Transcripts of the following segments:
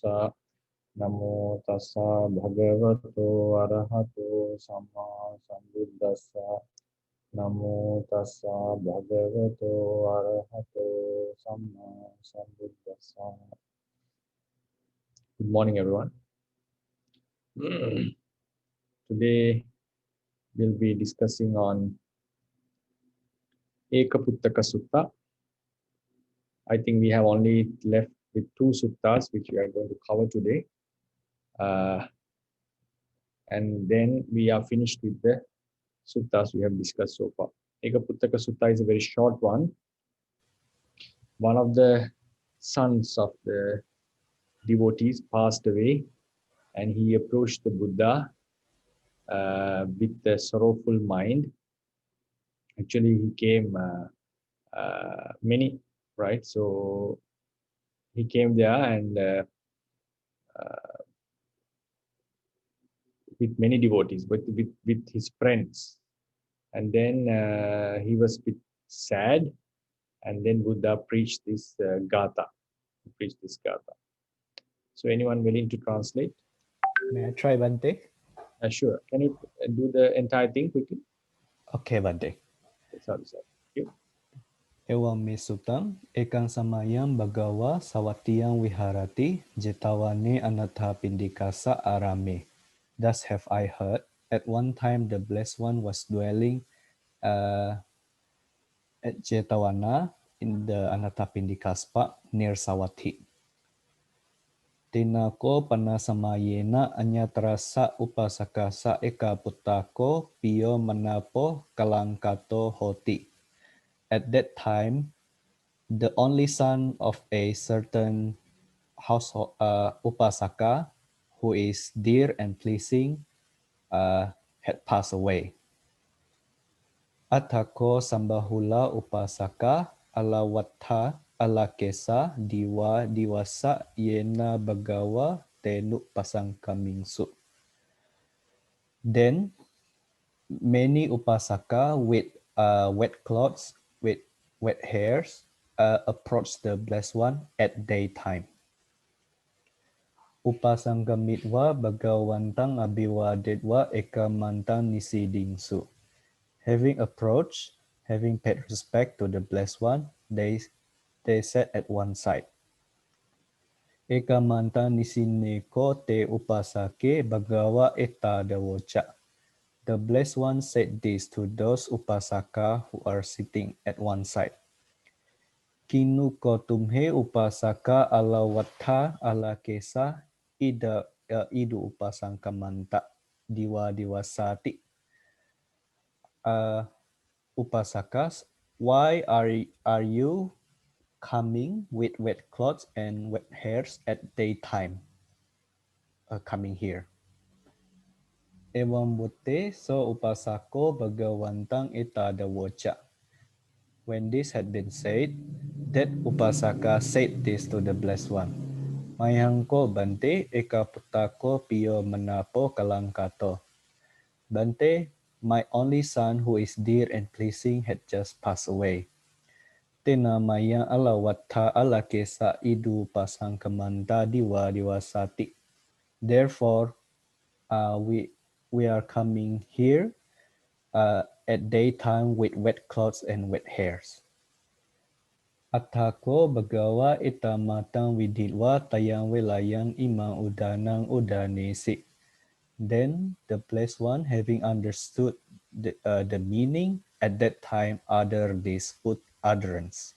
tassa. Namo tassa bhagavato arahato samma sambuddhassa. Namo tassa bhagavato arahato samma sambuddhassa. Good morning, everyone. Today we'll be discussing on Ekaputtaka Sutta. I think we have only left with 2 suttas which we are going to cover today. And then we are finished with the suttas we have discussed so far. Ekaputtaka Sutta is a very short one. One of the sons of the devotees passed away, and he approached the Buddha with a sorrowful mind. Actually, he came many, right? So he came there and with many devotees, but with his friends. And then he was a bit sad, and then Buddha preached this gatha. So anyone willing to translate? May I try, Bhante? Sure. Can you do the entire thing quickly? Okay, Bhante. Sorry. Ewang me sutang, ekang samayang bagawa sawatiyang wiharati, jetawane anatha pindikasa arame. Thus have I heard, at one time the Blessed One was dwelling at Jetawana in the Anathapindikaspa near Sawathi. Tinako panasamayena anyatrasa upasakasa eka putako pio manapo kalangkato hoti. At that time, the only son of a certain household upasaka, who is dear and pleasing, had passed away. Atako sambahula upasaka alawattha alakesa diwa diwasa yena bagawa tenu pasangkamingsu. Then many upasaka with wet clothes, with wet hairs, approached the Blessed One at daytime. Upasanggamitwa bagawantang abiwadetwa ekamantang nisidingsu. Having approached, having paid respect to the Blessed One, they sat at one side. Ekamantang nisineko te upasake bagawa eta dawocha. The Blessed One said this to those upasaka who are sitting at one side. Kinu kotumhe upasaka alawattha alakesa idu upasangkamanta diwa diwasati. Upasakas, why are you coming with wet clothes and wet hairs at daytime? Coming here. Evam butte so upasako bagawantang itadawocha. When this had been said, that upasaka said this to the Blessed One. Mayangko Bhante eka putako pio menapo kalangkato. Bhante, my only son who is dear and pleasing had just passed away. Tena maya alawattha alakesa idu pasangkamanta diwa diwasati. Therefore, we are coming here at daytime with wet clothes and wet hairs. Atako bagawa itamatang widilwa tayang wilayang imang udanang udanesi. Then the Blessed One, having understood the meaning, at that time uttered this utterance.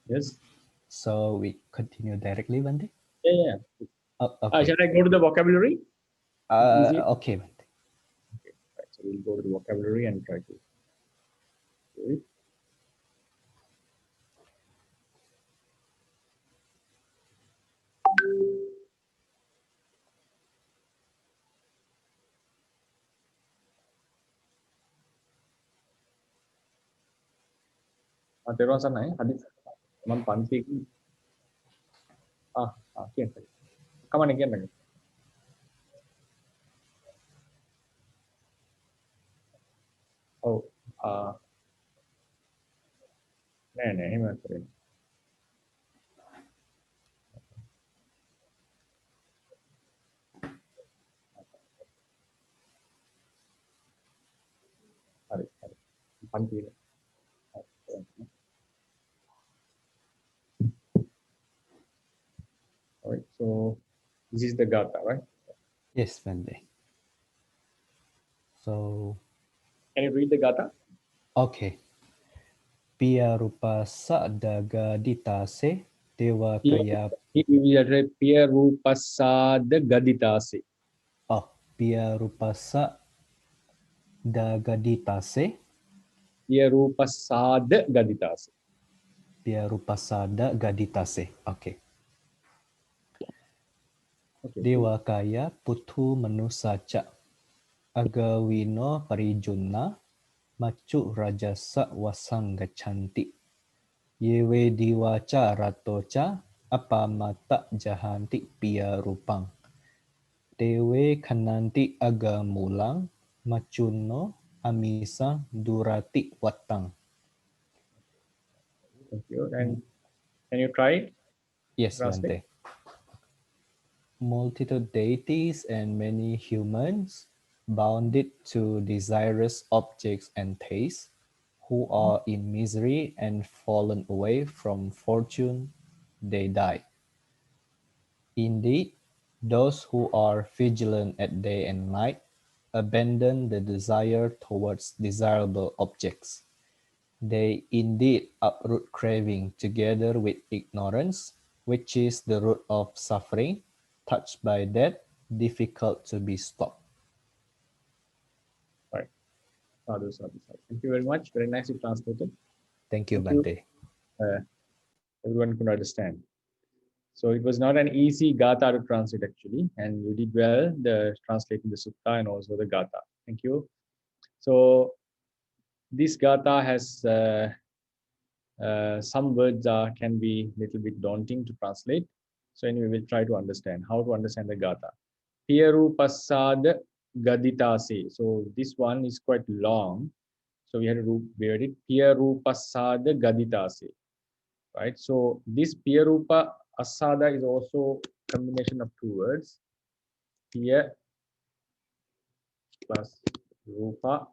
Yes. So we continue directly, Bhante? Yeah. Oh, okay. Shall I go to the vocabulary? Okay, Bhante. Okay. Right. So we'll go to the vocabulary and try to do it. Terus sana ya, hadis man panti. Again. Come on again. Oh, no, Bhante. All right, so this is the Gatha, right? Yes, Bhante. So, Can you read the Gatha? okay. Pia rupa sadaga ditase dewa kaya. We will read Piya Rupasada Gaditase. Oh, pia rupa sadaga ditase. Piya Rupasada Gaditase. Pia rupa sada gaditase. Okay. Okay. Dewa kaya putu manusaca agawino parijunna macu rajasa wasangga cantik. Yewe diwaca ratoca apa mata jahanti pia rupang. Dewe kananti aga mulang macuno amisa durati watang. Thank you. And can you try Yes, translate? Bhante. Multitude deities and many humans, bounded to desirous objects and tastes, who are in misery and fallen away from fortune, they die. Indeed, those who are vigilant at day and night abandon the desire towards desirable objects. They indeed uproot craving together with ignorance, which is the root of suffering, touched by that, difficult to be stopped. Right. Sadhu, sadhu, sadhu. Thank you very much. Very nicely translated. Thank you, Thank you. Bhante. Everyone could understand. So it was not an easy Gatha to translate actually, and you did well the translating the Sutta and also the Gatha. Thank you. So this Gatha has some words can be a little bit daunting to translate. So anyway, we'll try to understand how to understand the Gatha. Piyaru Pasad Gaditase. So this one is quite long. So we had to read it. Piyaru Pasad Gaditase. Right. So this Piyarupa Asada is also combination of two words. Piya plus Rupa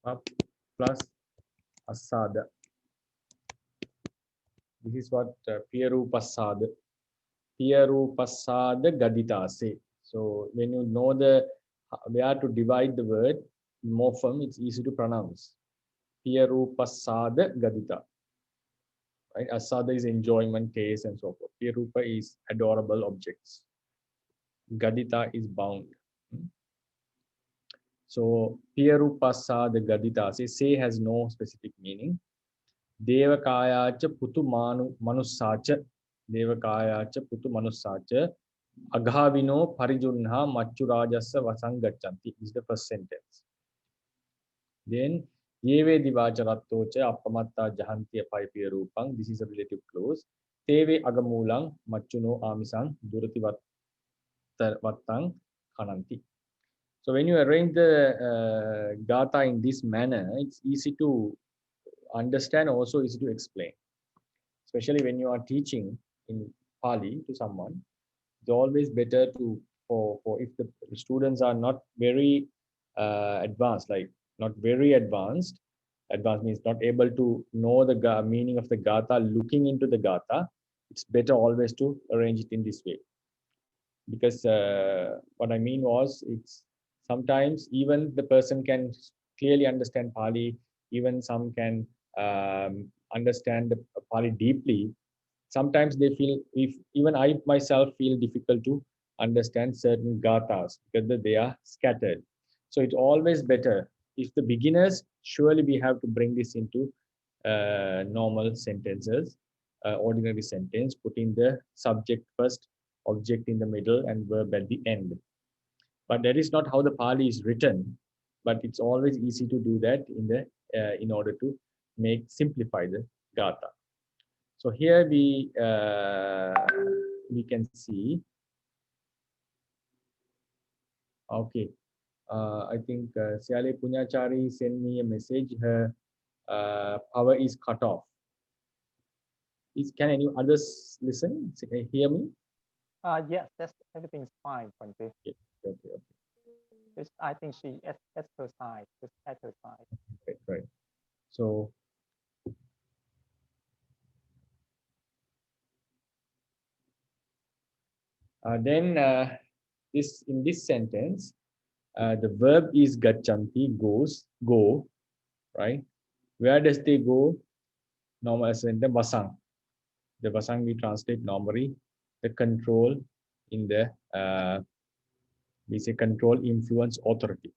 plus Asada. This is what Piyarupasad. Piyarupasad Gaditase. So when you know the where to divide the word morpheme, it's easy to pronounce. Piyarupasad Gadita. Right? Asada is enjoyment, taste, and so forth. Piyarupa is adorable objects. Gadita is bound. So Piyarupasad Gadita. Say has no specific meaning. Devakayacha putu manusacha. Devakayacha putu manusacha. Aghavino parijunha machurajasa vasangachanti is the first sentence. Then Yeve divacharattocha appamatta jahanti apaipiya rupang. This is a relative clause. Teve agamulang machuno amisang durati vattang kananti. So when you arrange the Gatha in this manner, it's easy to understand, also easy to explain. Especially when you are teaching in Pāļi to someone, it's always better to for if the students are not very advanced, like not very advanced. Advanced means not able to know the meaning of the Gatha, looking into the Gatha. It's better always to arrange it in this way, because what I mean was, it's sometimes even the person can clearly understand Pāļi, even some can understand the Pāļi deeply. Sometimes they feel, if even I myself feel difficult to understand certain gathas because they are scattered. So it's always better if the beginners, surely we have to bring this into normal sentences, ordinary sentence, putting the subject first, object in the middle, and verb at the end. But that is not how the Pāļi is written. But it's always easy to do that in order to simplify the gatha. So here we can see. Okay, I think Siale Punyachari sent me a message. Her power is cut off. Can any others listen? Hear me? Yes, everything's fine, Bhante. Okay. I think she exercise, just exercise. Right. So then this in this sentence, the verb is gachanti, goes, go, right? Where does they go? Normal sentence vasang. The vasang we translate normally the control in the we say control, influence, authority,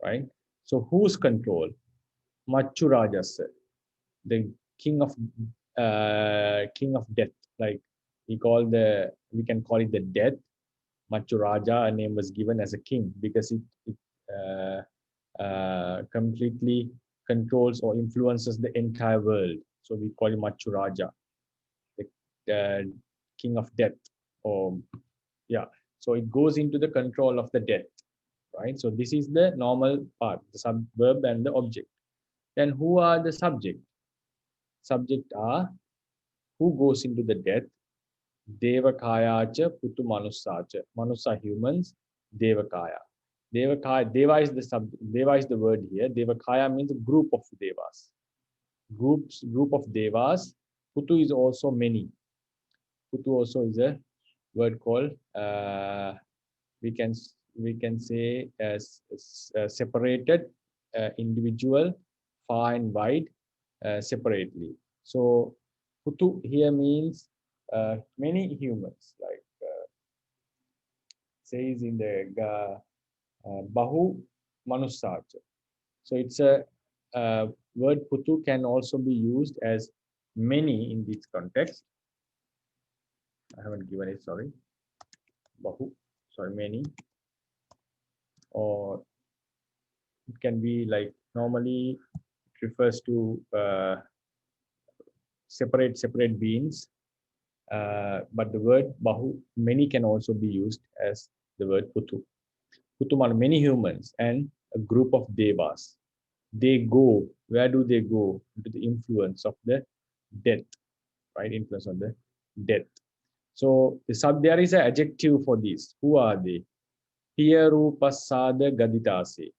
right? So whose control? Machu Rajas, the king of death. Like we can call it the death. Machu Raja, a name was given as a king because it completely controls or influences the entire world. So we call him Machu Raja, the king of death. Or yeah, so it goes into the control of the death, right? So this is the normal part, the subverb and the object. Then who are the subject? Subject are who goes into the death. Devakayacha putu manusacha. Manusa humans, Devakaya. Devakaya, Deva is the Deva is the word here. Devakaya means a group of devas. Group of devas. Putu is also many. Putu also is a word called we can we can say as separated individual, far and wide, separately. So Putu here means many humans, like says in the Bahu Manusacha. So it's a word Putu can also be used as many in this context. I haven't given it, sorry. Bahu, sorry, many. Or it can be like normally it refers to separate beings. But the word Bahu, many can also be used as the word Putu. Putum are many humans and a group of devas. They go, where do they go? Into the influence of the death, right? Influence of the death. So there is an adjective for this. Who are they? Piya Rupa Sada Gaditase.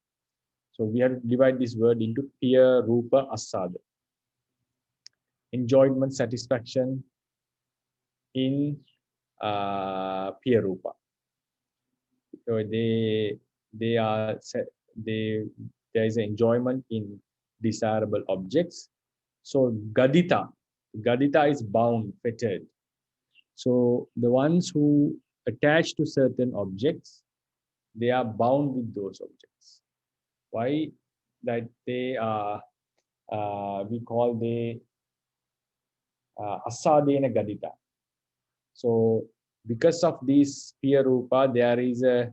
So we have to divide this word into Piya Rupa Asada. Enjoyment, satisfaction in Piya Rupa. So they are they there is an enjoyment in desirable objects. So Gadita is bound, fettered. So the ones who attach to certain objects, they are bound with those objects. Why? That they are we call the asadena gadita. So because of this Piya Rupa, there is a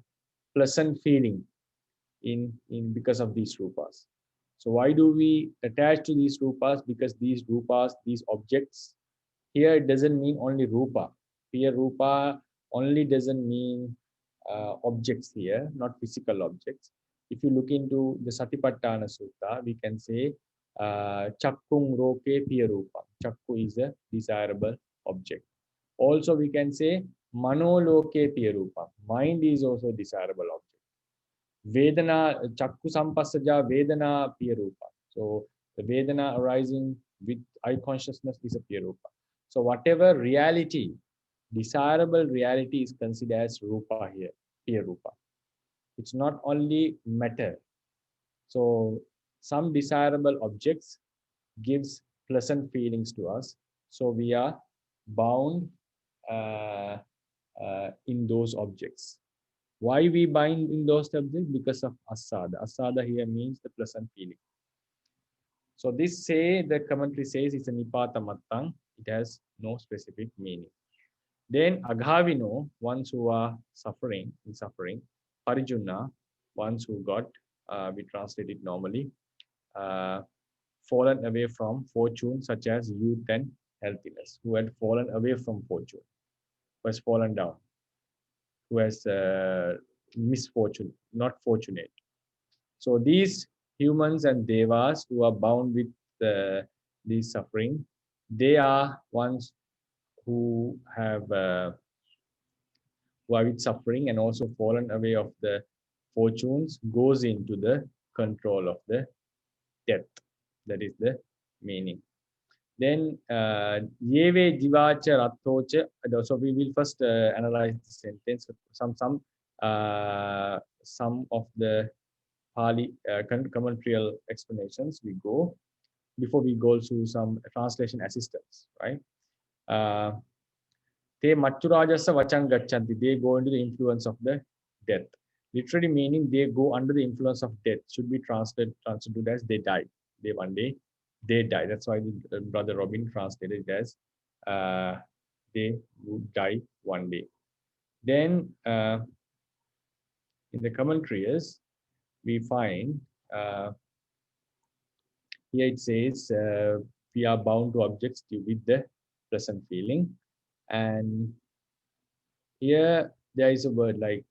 pleasant feeling in because of these rupas. So why do we attach to these rupas? Because these rupas, these objects, here it doesn't mean only rupa. Here rupa only doesn't mean objects here, not physical objects. If you look into the Satipatthana Sutta, we can say chakkung roke piya rupa. Chakku is a desirable object. Also, we can say manoloke piya rupa. Mind is also a desirable object. Vedana, Chakku Sampasaja Vedana Piya Rupa. So the Vedana arising with eye consciousness is a Piya Rupa. So whatever reality, desirable reality is considered as Rupa here, Piya Rupa. It's not only matter. So some desirable objects gives pleasant feelings to us. So we are bound in those objects. Why we bind in those subjects? Because of asada. Asada here means the pleasant feeling. So this the commentary says it's a nipata mattang. It has no specific meaning. Then aghavino, ones who are suffering, in suffering. Parijuna, ones who got, we translate it normally, fallen away from fortune such as youth and healthiness, who had fallen away from fortune, who has fallen down, who has misfortune, not fortunate. So these humans and devas who are bound with these suffering, they are ones who have who are with suffering and also fallen away of the fortunes goes into the control of the death. That is the meaning. Then Yeve Jivacha Rathocha. So we will first analyze the sentence. Some of the Pāli commentarial explanations we go before we go to some translation assistance, right? Te Matturajasa Vachang Gachanti. They go into the influence of the death. Literally meaning they go under the influence of death. Should be translated as they die. They one day they die. That's why Brother Robin translated it as they would die one day. Then in the commentaries we find here it says we are bound to objects with the present feeling, and here there is a word like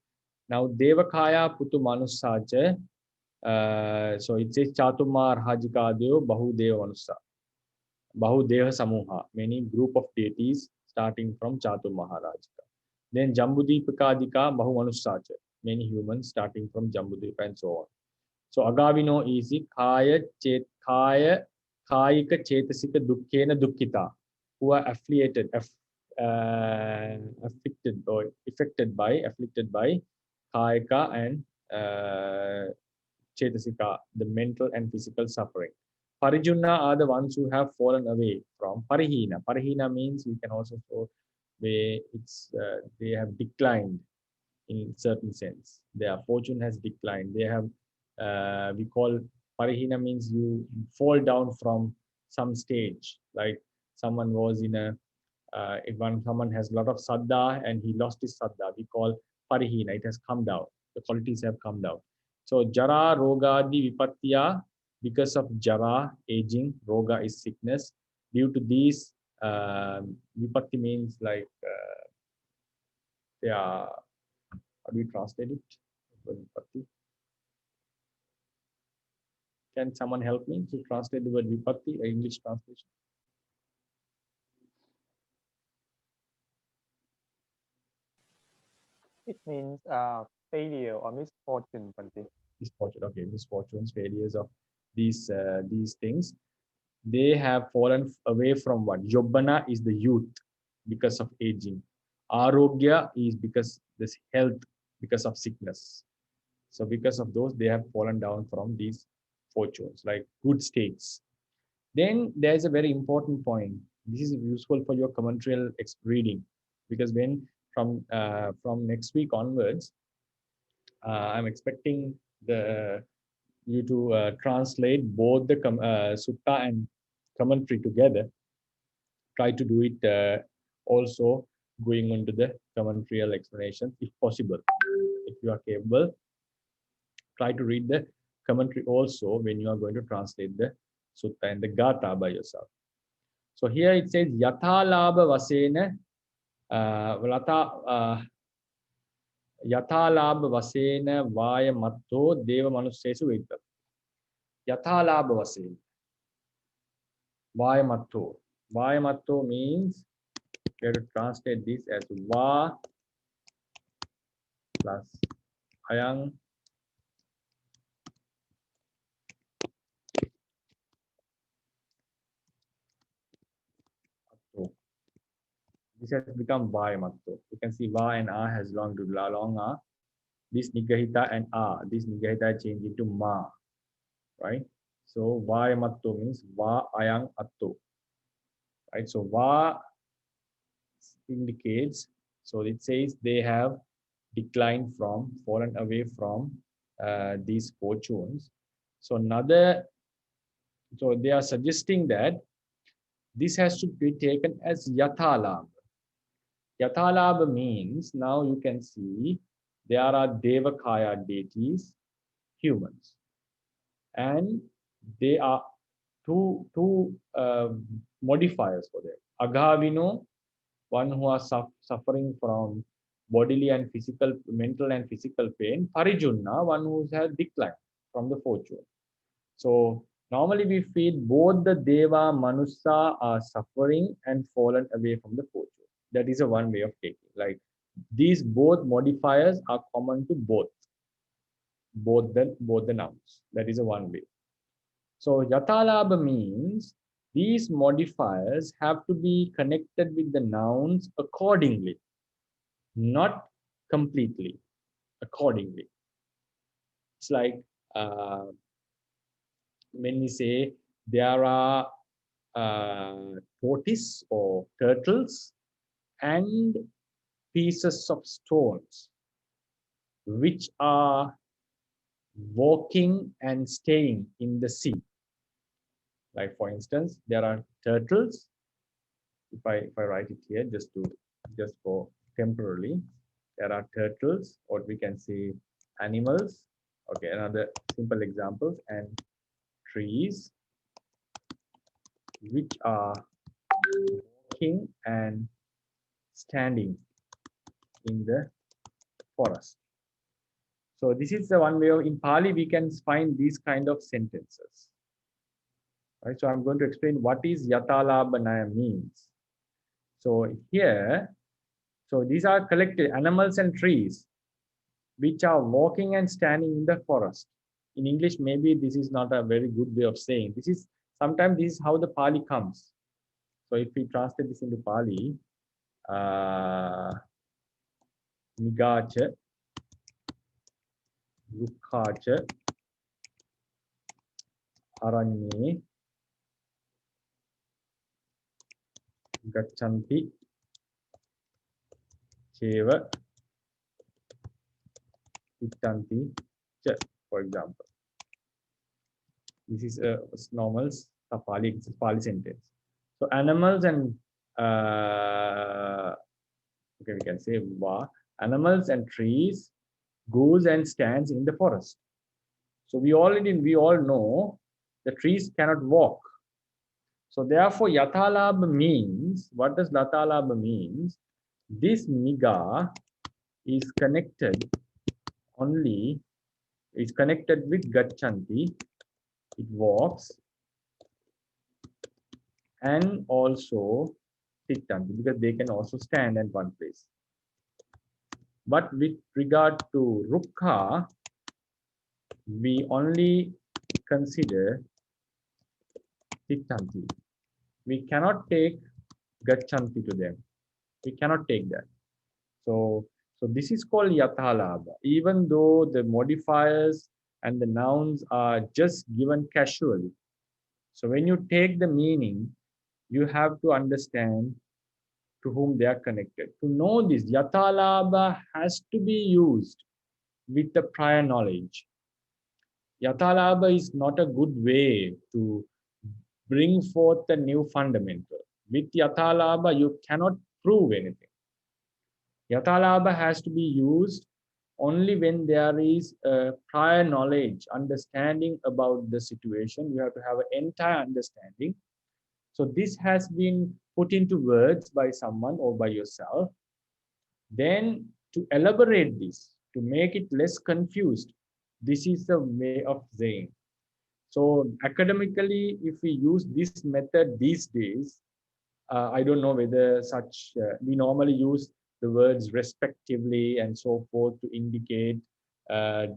now Devakaya Putu Manusacha. So it says Chatumar Hajikadeo Bahudeva Manusa. Bahudeva Samuha, many group of deities starting from Chatur Maharajika. Then Jambudipakadika Bahu Manusacha, many humans starting from Jambudip and so on. So Agavino is Kaya Kayika Chetasika Dukkena Dukkita, who are afflicted or afflicted by Kayika and Chetasika, the mental and physical suffering. Parijunna are the ones who have fallen away from Parihina. Parihina means we can also show they have declined in certain sense. Their fortune has declined. They have we call Parihina means you fall down from some stage. Like someone was in a someone has a lot of saddha and he lost his saddha, we call Parihina. It has come down. The qualities have come down. So Jara, Rogadi, Vipatya, because of Jara, aging, Roga is sickness. Due to these, Vipatti means like, how do we translate it? Vipatti. Can someone help me to translate the word Vipatti, English translation? It means failure or misfortune, Bhante. Misfortune, okay, misfortunes, failures of these things. They have fallen away from what? Jobbana is the youth because of aging. Arogya is because this health, because of sickness. So because of those, they have fallen down from these fortunes, like good states. Then there's a very important point. This is useful for your commentarial reading, because when from next week onwards, I'm expecting you to translate both the sutta and commentary together. Try to do it also going into the commentarial explanation if possible. If you are capable, try to read the commentary also when you are going to translate the sutta and the gatha by yourself. So here it says Yathalabha Vasena Yathalabha Vasena Vaya Matto Deva Manusesu Vidda. Yathalabha Vasena Vaya Matto. Vaya Matto means we have to translate this as Va plus Ayang Atto. This has become Vaya Matto. You can see Va and A has long to long A. This Nigahita and A. This Nigahita change into Ma. Right? So Vaya Matto means Va Ayang Atto. Right? So Va indicates, so it says they have declined from, fallen away from these fortunes. So so they are suggesting that this has to be taken as Yathalabha. Yathalabha means now you can see there are Devakaya deities, humans, and they are two modifiers for them. Aghavino, one who are suffering from bodily and physical, mental and physical pain. Parijunna, one who has declined from the fortune. So normally we feel both the Deva, Manusa are suffering and fallen away from the fortune. That is a one way of taking. Like these both modifiers are common to both. both the nouns. That is a one way. So yatalabha means these modifiers have to be connected with the nouns accordingly, not completely, accordingly. It's like when we say there are tortoise or turtles and pieces of stones which are walking and staying in the sea. Like for instance, there are turtles. If I write it here just for temporarily, there are turtles, or we can say animals. Okay, another simple examples, and trees which are walking and standing in the forest. So this is the one way of, in Pali we can find these kind of sentences. Right, so I'm going to explain what is yatalabhanaya means. So here, so these are collected animals and trees which are walking and standing in the forest. In English, maybe this is not a very good way of saying. This is sometimes this is how the Pali comes. So if we translate this into Pali, Nigacha, Rukhacha, Aranye, Gachanti, Cheva, Ittanti, Cha, for example. This is a normal Pali sentence. So animals and okay, we can say va, animals and trees goes and stands in the forest. So we all know the trees cannot walk. So therefore yatalabha means, what does yatalabha means? This niga is connected only, is connected with gachanti, it walks, and also tittanti, because they can also stand at one place. But with regard to rukha, we only consider tittanti. We cannot take gachanti to them. We cannot take that. So this is called yatalabha. Even though the modifiers and the nouns are just given casually. So when you take the meaning, you have to understand to whom they are connected. To know this, yatalabha has to be used with the prior knowledge. Yatalabha is not a good way to bring forth a new fundamental. With yatalabha, you cannot prove anything. Yatalabha has to be used only when there is a prior knowledge, understanding about the situation. You have to have an entire understanding. So this has been put into words by someone or by yourself. Then to elaborate this, to make it less confused, this is the way of saying. So academically, if we use this method these days, I don't know whether such, we normally use the words respectively and so forth to indicate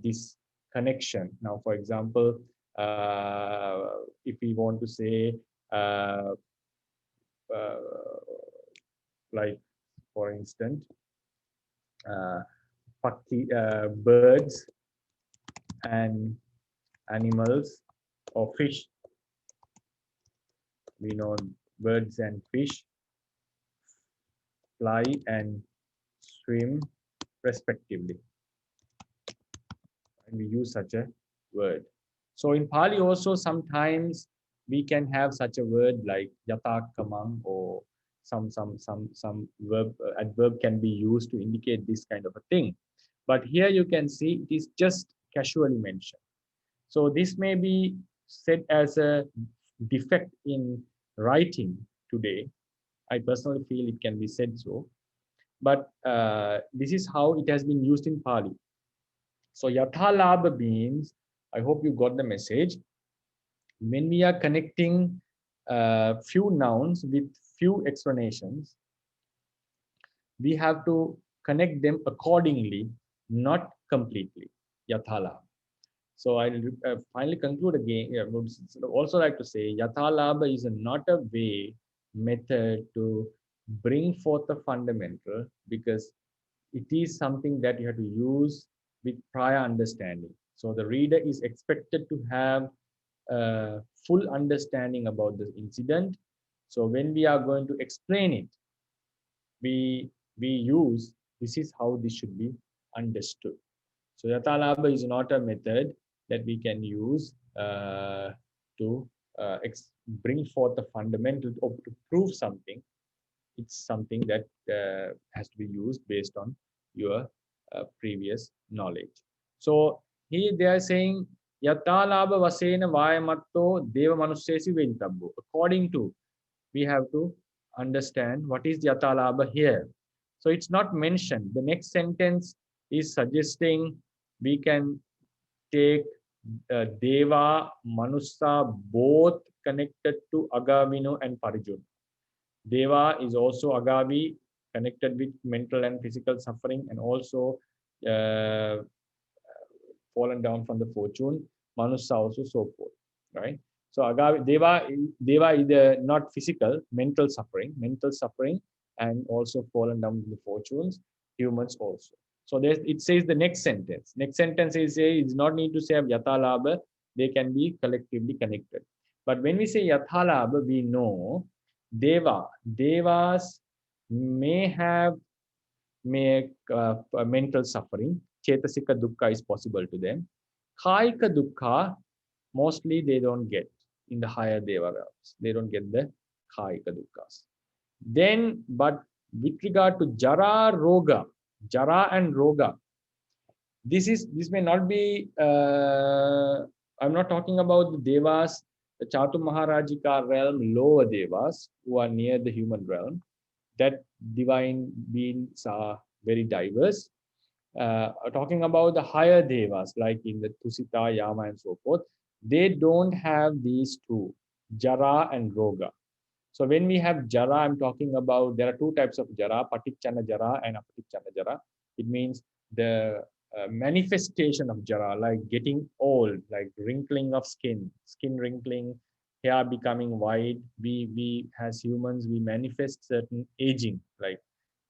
this connection. Now, for example, if we want to say, like, for instance, birds and animals or fish. We know birds and fish fly and swim respectively. And we use such a word. So in Pali also sometimes we can have such a word like yatakamam, or some verb, adverb can be used to indicate this kind of a thing. But here you can see it is just casually mentioned. So this may be said as a defect in writing today. I personally feel it can be said so. But this is how it has been used in Pali. So yathalabha means, I hope you got the message. When we are connecting few nouns with few explanations, we have to connect them accordingly, not completely. Yathalabha. So I'll finally conclude again. I would also like to say, Yathalabha is not a way, method to bring forth a fundamental, because it is something that you have to use with prior understanding. So the reader is expected to have a full understanding about the incident. So when we are going to explain it, we use, this is how this should be understood. So Yathalabha is not a method that we can use to bring forth a fundamental or to prove something. It's something that has to be used based on your previous knowledge. So here they are saying Yathalabha vasena vayamatto deva manusyesi ventabbo. According to, we have to understand what is Yathalabha here. So it's not mentioned. The next sentence is suggesting we can take Deva, Manusa, both connected to Agavino and Parijuna. Deva is also Agavi, connected with mental and physical suffering, and also uh, fallen down from the fortune. Manusa also so forth, right? So Agavi, Deva is not physical, mental suffering, and also fallen down from the fortunes. Humans also. So it says the next sentence. Next sentence is it's not need to say Yathalabha. They can be collectively connected. But when we say Yathalabha, we know Devas may have mental suffering. Chetasika dukkha is possible to them. Kayika dukkha, mostly they don't get in the higher Deva realms. They don't get the Kayika dukkha's. Then, but with regard to Jara and Roga, this may not be, I'm not talking about the Devas, the Chatu Maharajika realm, lower Devas who are near the human realm. That divine beings are very diverse. Talking about the higher Devas, like in the Tusita, Yama, and so forth, they don't have these two, Jara and Roga. So when we have Jara, I'm talking about, there are two types of Jara, Patichana Jara and Apatichana Jara. It means the manifestation of Jara, like getting old, like wrinkling of skin wrinkling, hair becoming white. We as humans, we manifest certain aging, like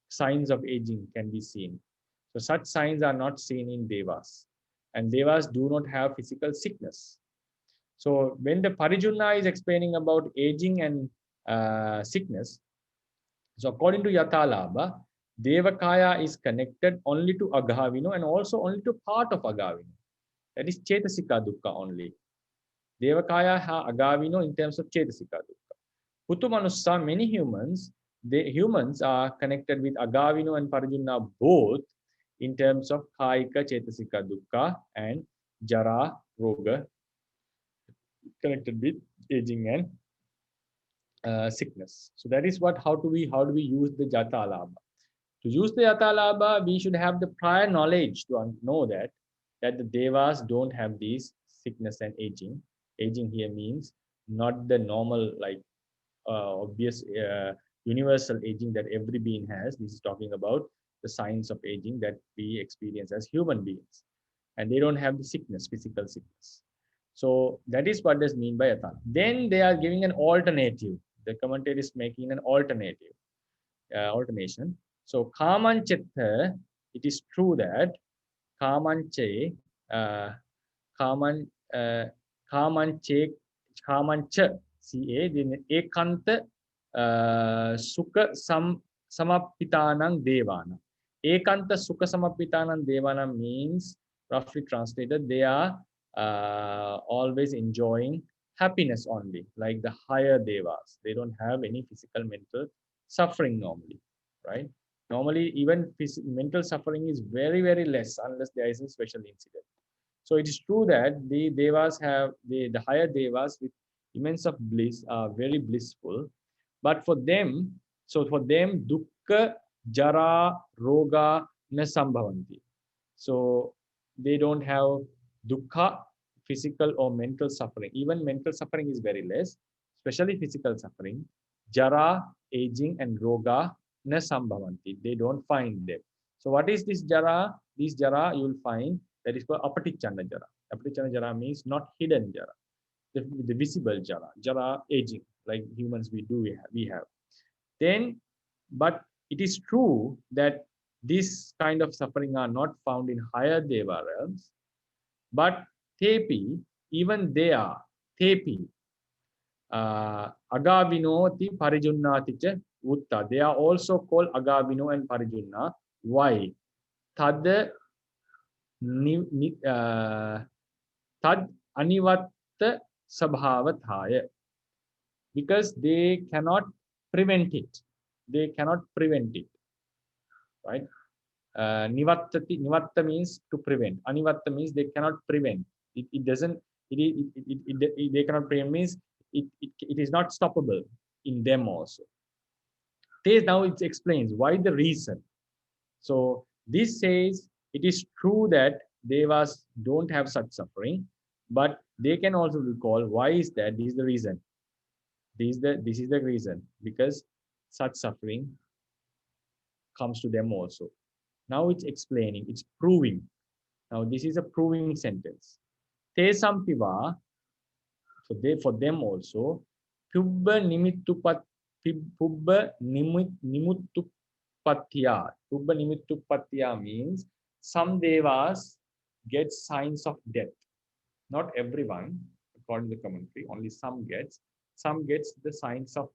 signs of aging can be seen. So such signs are not seen in Devas. And Devas do not have physical sickness. So when the Parijuna is explaining about aging and sickness, so according to Yathalabha, Devakaya is connected only to Agavino and also only to part of Agavino. That is Chetasika Dukkha only. Devakaya ha Agavino in terms of Chetasika Dukkha. Putumanusa, many humans, humans are connected with Agavino and Parijuna both in terms of Kayika Chetasika Dukkha and Jara Roga, connected with aging and sickness. So that is how do we use the Yathalabha. To use the Yathalabha, we should have the prior knowledge to know that the Devas don't have these sickness and aging. Aging here means not the normal, like obvious universal aging that every being has. This is talking about the signs of aging that we experience as human beings, and they don't have the sickness, physical sickness. So that is what does mean by Yathalabha. Then they are giving an alternative. The commentator is making an alternative alternation. So Kamanchitta, it is true that Kamanche, Kaman, Kamanche, Kamancha, CA, then Ekanta Sukha Samapitanang Devana. Ekanta Sukha Samapitanang Devana means, roughly translated, they are always enjoying happiness only, like the higher Devas. They don't have any physical, mental suffering normally, right? Normally, even mental suffering is very, very less unless there is a special incident. So it is true that the Devas have, the higher Devas with immense of bliss are very blissful. But for them, dukkha, jara, roga, na sambhavanti. So they don't have dukkha, physical or mental suffering. Even mental suffering is very less, especially physical suffering. Jara, aging, and roga, na sambhavanti. They don't find them. So what is this jara? This jara you will find that is called apatichana jara. Apatichana jara means not hidden jara, the visible jara aging, like humans we have. Then, but it is true that this kind of suffering are not found in higher deva realms, but tepi, even they are tepi. Agavinoti Parijunnati cha Utta. They are also called Agavino and Parijunna. Why? Tad Tad Anivatta Sabhavathaya. Because they cannot prevent it. They cannot prevent it. Right? Nivatta means to prevent. Anivatta means they cannot prevent. It doesn't, they cannot prevent means it is not stoppable in them also. Now it explains why the reason. So this says it is true that devas don't have such suffering, but they can also recall why is that. This is the reason. This is the reason, because such suffering comes to them also. Now it's explaining, it's proving. Now this is a proving sentence. Te sampiva, so they, for them also, pubba nimittupat pubba nimuttupatya. Pubba nimuttupatya means some devas get signs of death. Not everyone, according to the commentary, only some gets the signs of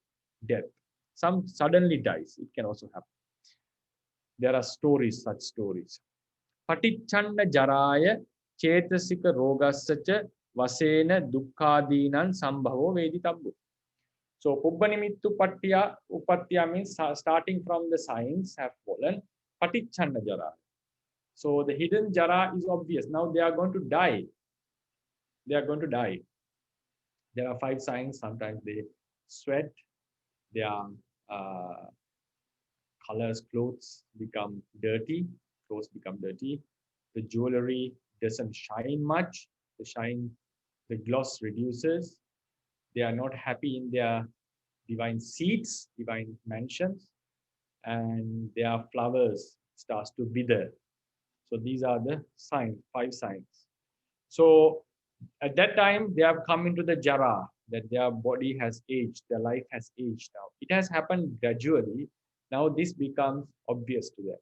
death. Some suddenly dies. It can also happen. There are stories, such stories. Patichanda jaraya chetasika rogassacha vasena dukkadinan sambhavo veditabbu. So Pubbanimittu Upatya means starting from the signs have fallen. Patichanda jara. So the hidden jara is obvious. Now they are going to die. They are going to die. There are 5 signs. Sometimes they sweat. Their colors, clothes become dirty. Clothes become dirty. The jewelry doesn't shine much. The gloss reduces. They are not happy in their divine seats, divine mansions, and their flowers starts to wither. So these are the signs, 5 signs. So at that time, they have come into the jara, that their body has aged, their life has aged now. It has happened gradually. Now this becomes obvious to them.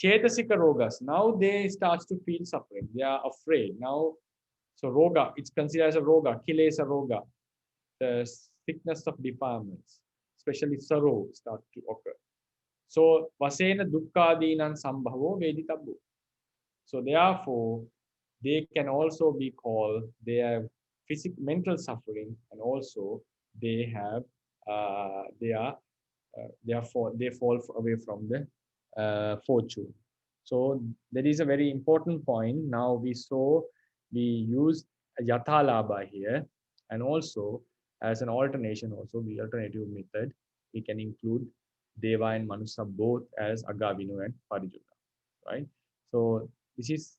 Chetasika rogas, now they start to feel suffering. They are afraid. Now, so roga, it's considered as a roga, kilesa roga, the sickness of defilements, especially sorrow start to occur. So, vasena dukkadinan sambhavo veditabbu. So therefore, they can also be called, they have physical, mental suffering, and also they have, they fall away from the fortune. So that is a very important point. Now we use yathalabha here, and also as an alternation, also the alternative method, we can include deva and manusa both as agavino and parijuna, right? So this is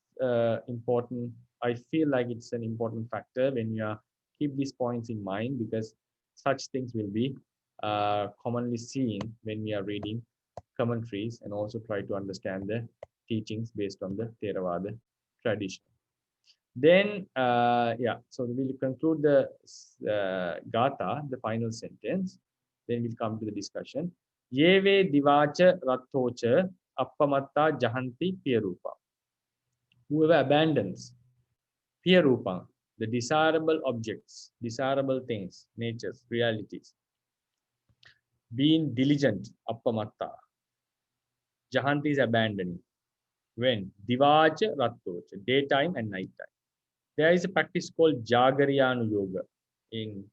important. I feel like it's an important factor when you keep these points in mind, because such things will be commonly seen when we are reading commentaries, and also try to understand the teachings based on the Theravada tradition. Then, so we'll conclude the Gatha, the final sentence. Then we'll come to the discussion. Yeve divacha rattocha appamatta jahanti piyarupa. Whoever abandons piyarupa, the desirable objects, desirable things, natures, realities, being diligent, appamatta. Jahanti is abandoning. When? Divacha rattocha, daytime and nighttime. There is a practice called Jagariyanu Yoga in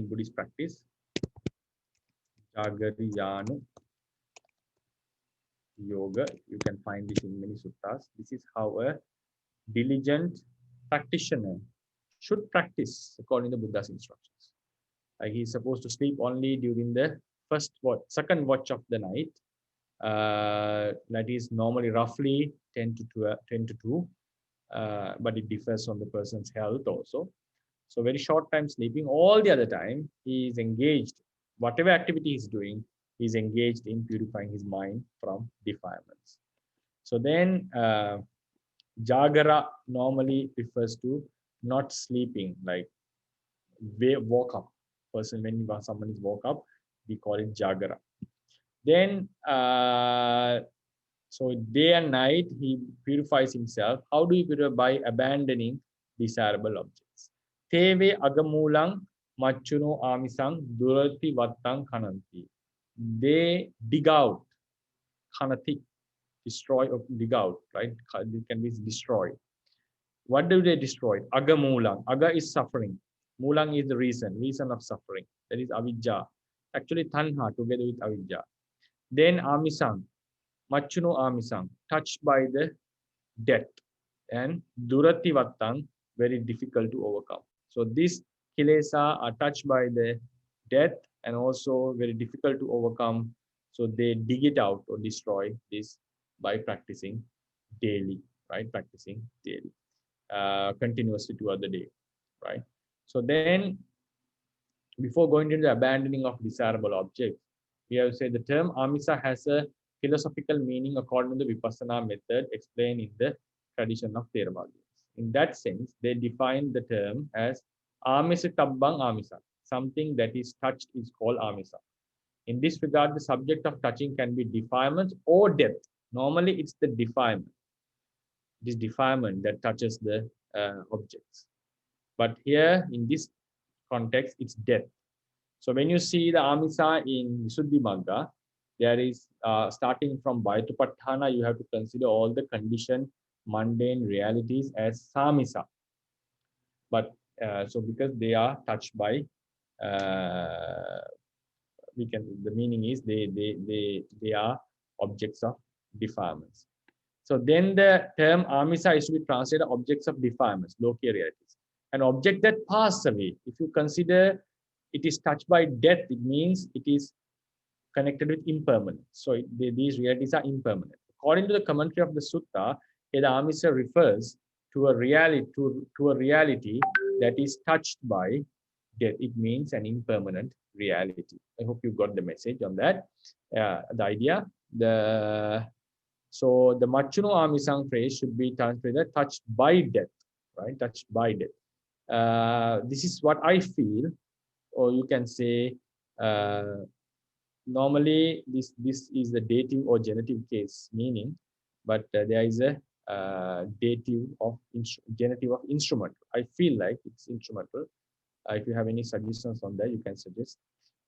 Buddhist practice. Jagariyanu Yoga. You can find this in many suttas. This is how a diligent practitioner should practice according to Buddha's instructions. Like he's supposed to sleep only during the second watch of the night. That is normally roughly 10 to 2. But it differs on the person's health also. So very short time sleeping. All the other time, he is engaged. Whatever activity he's doing, he's engaged in purifying his mind from defilements. So then, Jagara normally refers to not sleeping, like woke up. Person, when someone is woke up, we call it Jagara. Then, so day and night, he purifies himself. How do you purify? By abandoning desirable objects. Teve agamulang machuno amisang durati vattang kananti. They dig out, kanati, destroy or dig out, right? It can be destroyed. What do they destroy? Aga mulang. Aga is suffering. Mulang is the reason of suffering. That is avidya. Actually, tanha together with avidya. Then amisang, machuno amisang, touched by the death. And durati vattang, very difficult to overcome. So these kilesa are touched by the death and also very difficult to overcome. So they dig it out or destroy this by practicing daily, right? Practicing daily. Continuously throughout the day, right? So then, before going into the abandoning of desirable objects, we have said the term amisa has a philosophical meaning according to the Vipassana method explained in the tradition of Theravada. In that sense, they define the term as amisa tabbang amisa. Something that is touched is called amisa. In this regard, the subject of touching can be defilement or death. Normally, it's the defilement. This defilement that touches the objects. But here, in this context, it's death. So when you see the amisa in Visuddhi Magga, there is, starting from Bhayatupatthana, you have to consider all the conditioned mundane realities as samisa. But so because they are touched by, the meaning is they are objects of defilements. So then the term amisa is to be translated objects of defilements, local realities. An object that passes away, if you consider it is touched by death, it means it is connected with impermanence. So these realities are impermanent. According to the commentary of the sutta, the amisa refers to a reality that is touched by death. It means an impermanent reality. I hope you got the message on that. The idea. So the machuno amisang phrase should be translated touched by death, right? Touched by death. This is what I feel, or you can say, normally this is the dative or genitive case meaning, but there is a dative of genitive of instrumental. I feel like it's instrumental. If you have any suggestions on that, you can suggest.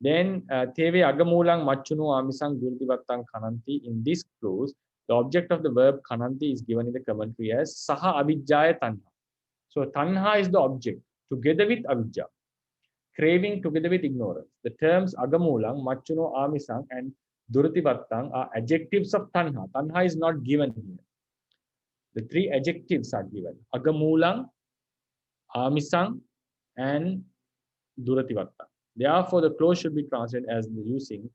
Then teve agamulang machuno amisang durdivattang kananti. In this clause, the object of the verb kananti is given in the commentary as saha avidjaya tanha. So tanha is the object together with avidya, craving together with ignorance. The terms agamulang, machuno amisang, and durativattang are adjectives of tanha. Tanha is not given here. The three adjectives are given: agamulang, amisang, and durativattang. Therefore, the clause should be translated as using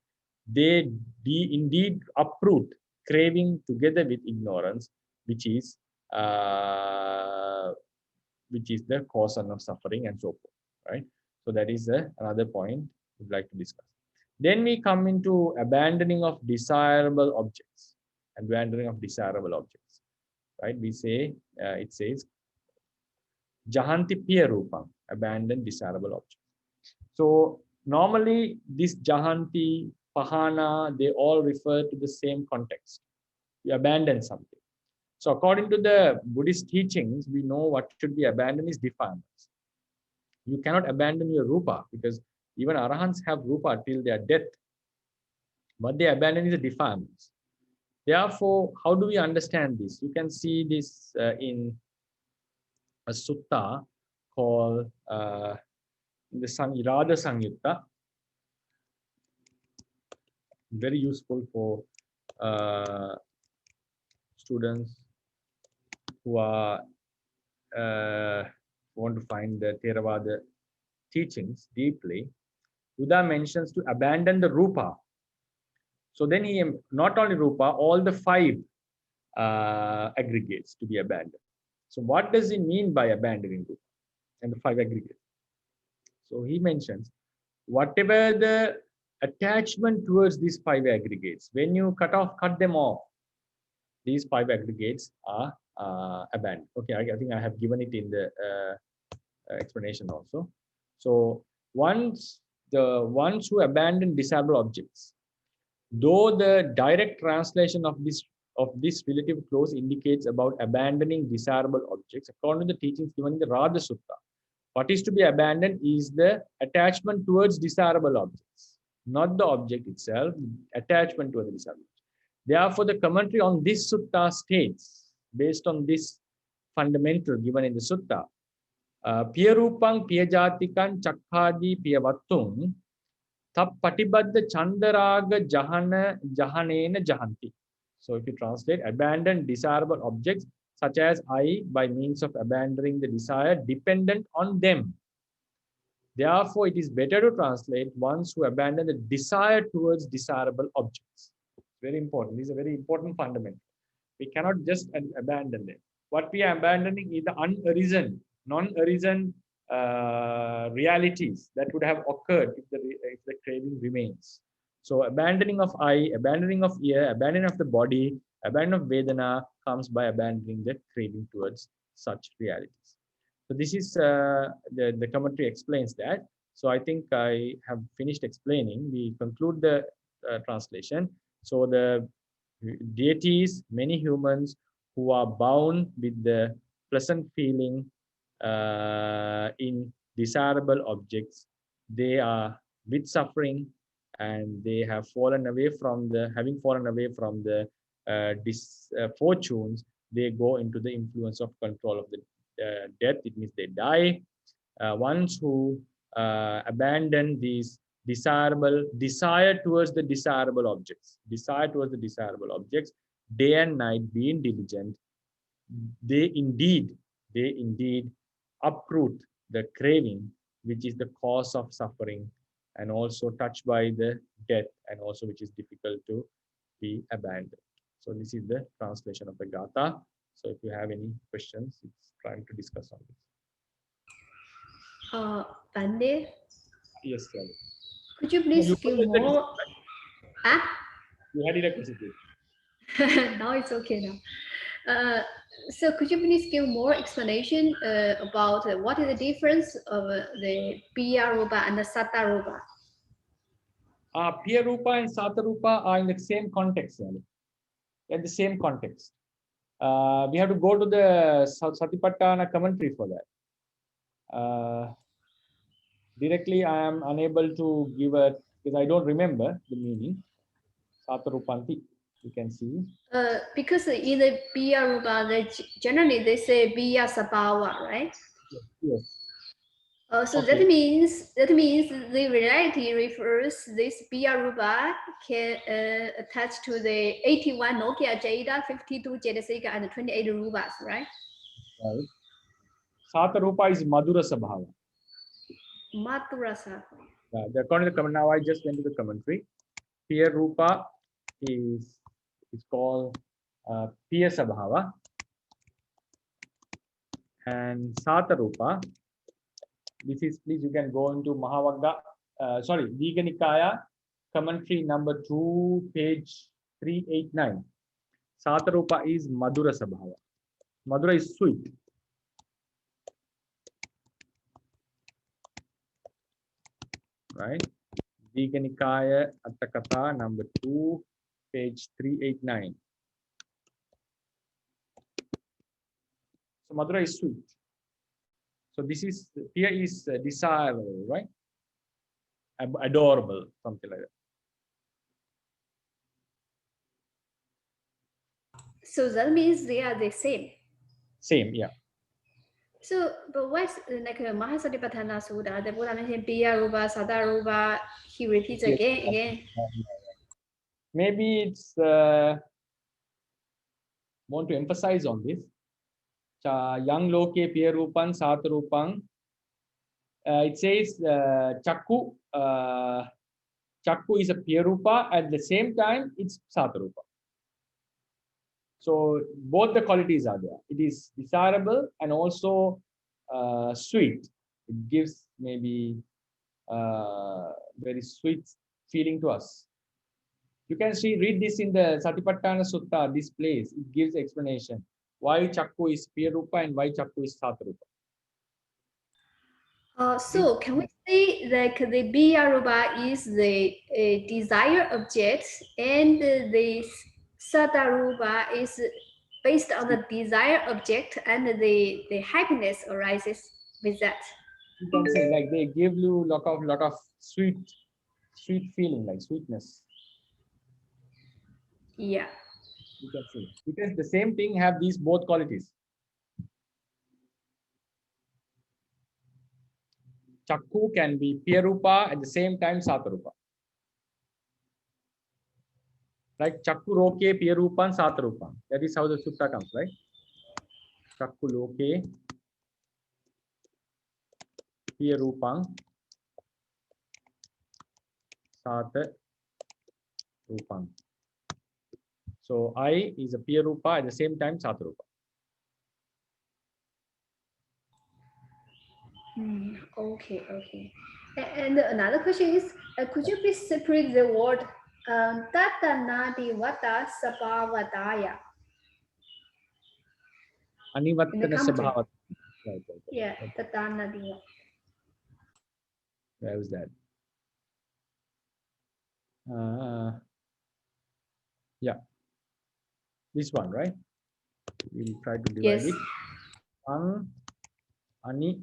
they indeed uproot craving together with ignorance, which is the cause of suffering and so forth, right? So that is another point we'd like to discuss. Then we come into abandoning of desirable objects. Abandoning of desirable objects, right? We say, it says, jahanti piya rupam, abandon desirable objects. So normally this jahanti, pahana, they all refer to the same context. You abandon something. So according to the Buddhist teachings, we know what should be abandoned is defilements. You cannot abandon your rupa, because even arahants have rupa till their death. But they abandon the defilements. Therefore, how do we understand this? You can see this in a sutta called the Irada Sangyutta. Very useful for students who are want to find the Theravada teachings deeply. Buddha mentions to abandon the rupa. So then he, not only rupa, all the five aggregates to be abandoned. So what does he mean by abandoning rupa and the five aggregates? So he mentions whatever the attachment towards these five aggregates, when you cut them off, these five aggregates are abandoned. Okay, I think I have given it in the explanation also. So ones who abandon desirable objects, though the direct translation of this relative clause indicates about abandoning desirable objects, according to the teachings given in the Radha Sutta, what is to be abandoned is the attachment towards desirable objects, not the object itself, attachment towards the desirable. Therefore, the commentary on this sutta states, based on this fundamental given in the sutta, Piyarupang Piyajatikan Chakhadi Piyavattung Tap Patibadda Chandaraga Jahanena Jahanti. So if you translate, abandon desirable objects such as I by means of abandoning the desire dependent on them. Therefore, it is better to translate ones who abandon the desire towards desirable objects. Very important. This is a very important fundamental. We cannot just abandon them. What we are abandoning is the unarisen, non-arisen realities that would have occurred if the craving remains. So abandoning of eye, abandoning of ear, abandoning of the body, abandoning of Vedana comes by abandoning the craving towards such realities. So this is the commentary explains that. So I think I have finished explaining. We conclude the translation. So the deities, many humans who are bound with the pleasant feeling in desirable objects, they are with suffering, and they have fallen away from the, having fallen away from the fortunes, they go into the influence of control of the death. It means they die. Ones who abandon these desire towards the desirable objects, day and night being diligent, they indeed uproot the craving, which is the cause of suffering, and also touched by the death, and also which is difficult to be abandoned. So this is the translation of the Gatha. So if you have any questions, it's trying to discuss on this. Bhante, Yes, sir. could you please give more? You had it a question. Now it's okay now. So could you please give more explanation about what is the difference of the Piya Rupa and the Satta Rupa? Piya Rupa and Satta Rupa are in the same context. In the same context. We have to go to the Satipatthana commentary for that. Directly, I am unable to give a, because I don't remember the meaning. Satta Rupanti, you can see. Because in the Piya Rupa, generally they say Piya Sabhava, right? Yes. So okay. that means the reality refers this Piya Rupa can attach to the 81 Nokia Jada, 52 Jedasika, and 28 Rupas, right? Right. Satta Rupa is Madhura Sabhava. Madhura Sabhava. According to the commentary, now I just went to the commentary. Piya Rupa is called Piya Sabhava, and Satta Rupa. This is, please, you can go into Mahavagga, Digha Nikaya, commentary number 2, page 389. Satta Rupa is Madhura Sabhava. Madhura is sweet. Right? Digha Nikaya, Attakatha, number 2, page 389. So Madhura is sweet. So this is, here is desirable, right? Adorable, something like that. So that means they are the same. Same, yeah. So, but what's like Mahasatipatthana Sutta, the Buddha mentioned Piya Rupa, Satta Rupa, he repeats again. Maybe it's want to emphasize on this. Yang loke Piya Rupang, Satta Rupang. It says Chakku is a Piya Rupa, at the same time it's Satta Rupa. So both the qualities are there. It is desirable and also sweet. It gives maybe very sweet feeling to us. You can read this in the Satipatthana Sutta, this place. It gives explanation. why Chakku is Piya Rupa and why Chakku is Sata Rupa. So can we say that the Piya Rupa is the desire object and the Sata Rupa is based on the desire object and the happiness arises with that? You can say like they give you lot of sweet feeling, like sweetness. Yeah. You can say because the same thing have these both qualities. Chakku can be Piya Rupa at the same time Sata Rupa. Like Chakku Roke Piya Rupan Sata Rupan. That is how the sutta comes, right? Chakku Loke Piya Rupang Sata Rupang. So I is a Piya Rupa at the same time Sata Rupa. Okay. And another question is, could you please separate the word Tatanadi Vata Sabhavataya? Anivattana Sabhavat. Right. Yeah, Tatanadi. Where was that? Yeah. This one, right? We'll try to divide it. Ani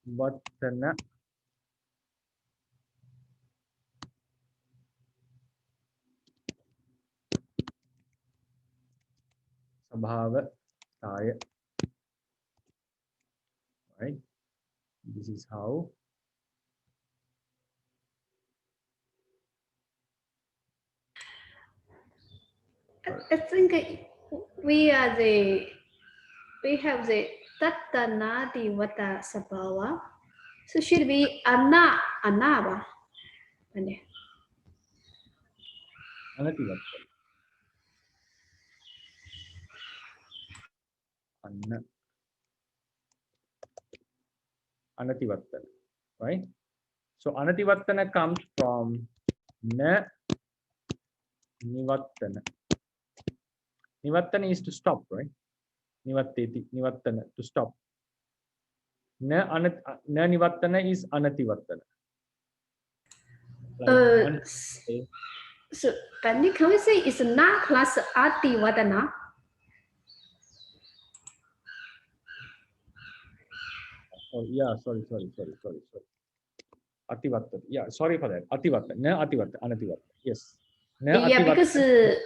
Vattana Sabhavataya. Right? This is how. I think we have the Tatanadi Vata Sabhava. So should be Anaba. Anativattana. Anativattana. Right? So Anativattana comes from Na Nivattana. Nivattana is to stop, right? Nivatteti, Nivattana, to stop. Na Nivattana is Anativattana. Like so Bhante, can we say it's Na plus Ati Vadana? Oh yeah, sorry. Ativattana. Yeah, sorry for that. Ativattana. Na Ativattana. Anativattana. Yes. Na Yeah, Ativattana.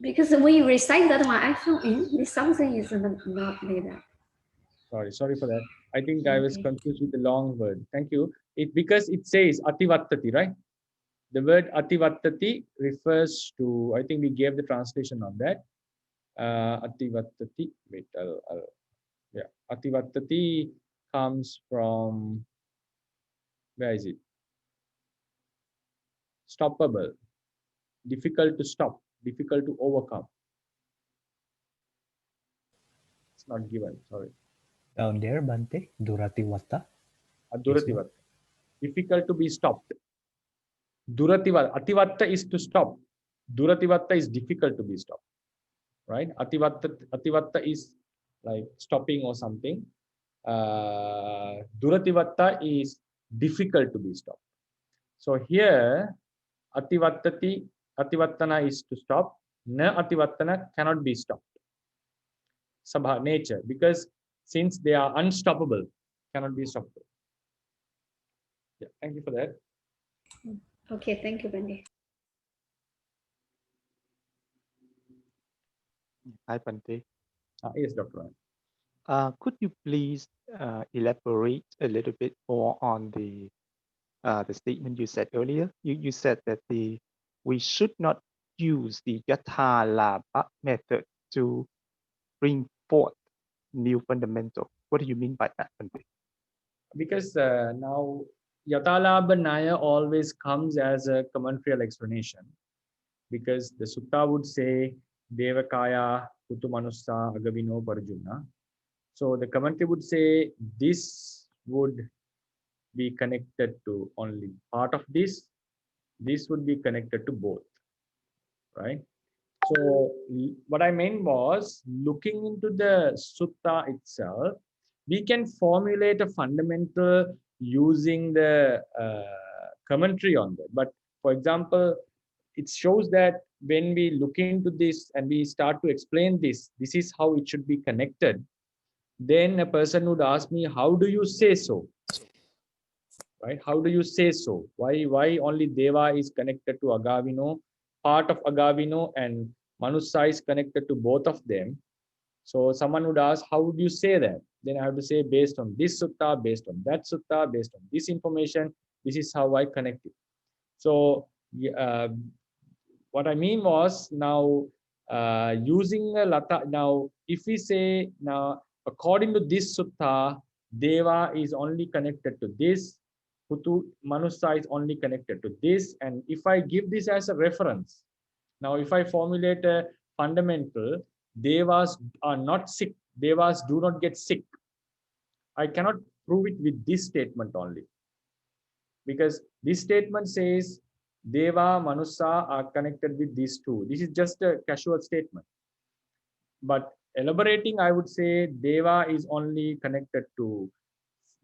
because when you recite that one, I feel something is not there. Sorry for that. I think I was confused with the long word. Thank you. Because it says Ativattati, right? The word Ativattati refers to, I think we gave the translation on that. Ativattati, wait, yeah. Ativattati comes from, where is it? Stoppable, difficult to stop, difficult to overcome. It's not given, sorry. Down there, Bhante, Durativatta. Durativatta, difficult to be stopped. Durativatta, Ativatta is to stop. Durativatta is difficult to be stopped, right? Ativatta is like stopping or something. Durativatta is difficult to be stopped. So here, Ativattana is to stop. Na Ativattana cannot be stopped. Sabha, nature, because since they are unstoppable, cannot be stopped. Yeah, thank you for that. Okay, thank you, Bhante. Hi, Bhante. Yes, Dr. Could you please elaborate a little bit more on the statement you said earlier? You said that we should not use the yatha labha method to bring forth new fundamental. What do you mean by that, Bhante? Because now Yatalabha Naya always comes as a commentarial explanation, because the sutta would say Devakaya Kutumanusa Agavino Parjuna. So the commentary would say this would be connected to only part of this would be connected to both, right? So what I meant was, looking into the sutta itself, we can formulate a fundamental using the commentary on that. But for example, it shows that when we look into this and we start to explain this is how it should be connected. Then a person would ask me, how do you say so? Right? How do you say so? Why only Deva is connected to Agavino, part of Agavino, and Manusa is connected to both of them? So someone would ask, how would you say that? Then I have to say, based on this sutta, based on that sutta, based on this information, this is how I connect it. So what I mean was, now using a lata, now if we say, now according to this sutta, Deva is only connected to this, Hutu Manusa is only connected to this, and if I give this as a reference, now if I formulate a fundamental, Devas are not sick, Devas do not get sick, I cannot prove it with this statement only, because this statement says Deva, Manusa are connected with these two. This is just a casual statement. But elaborating, I would say Deva is only connected to,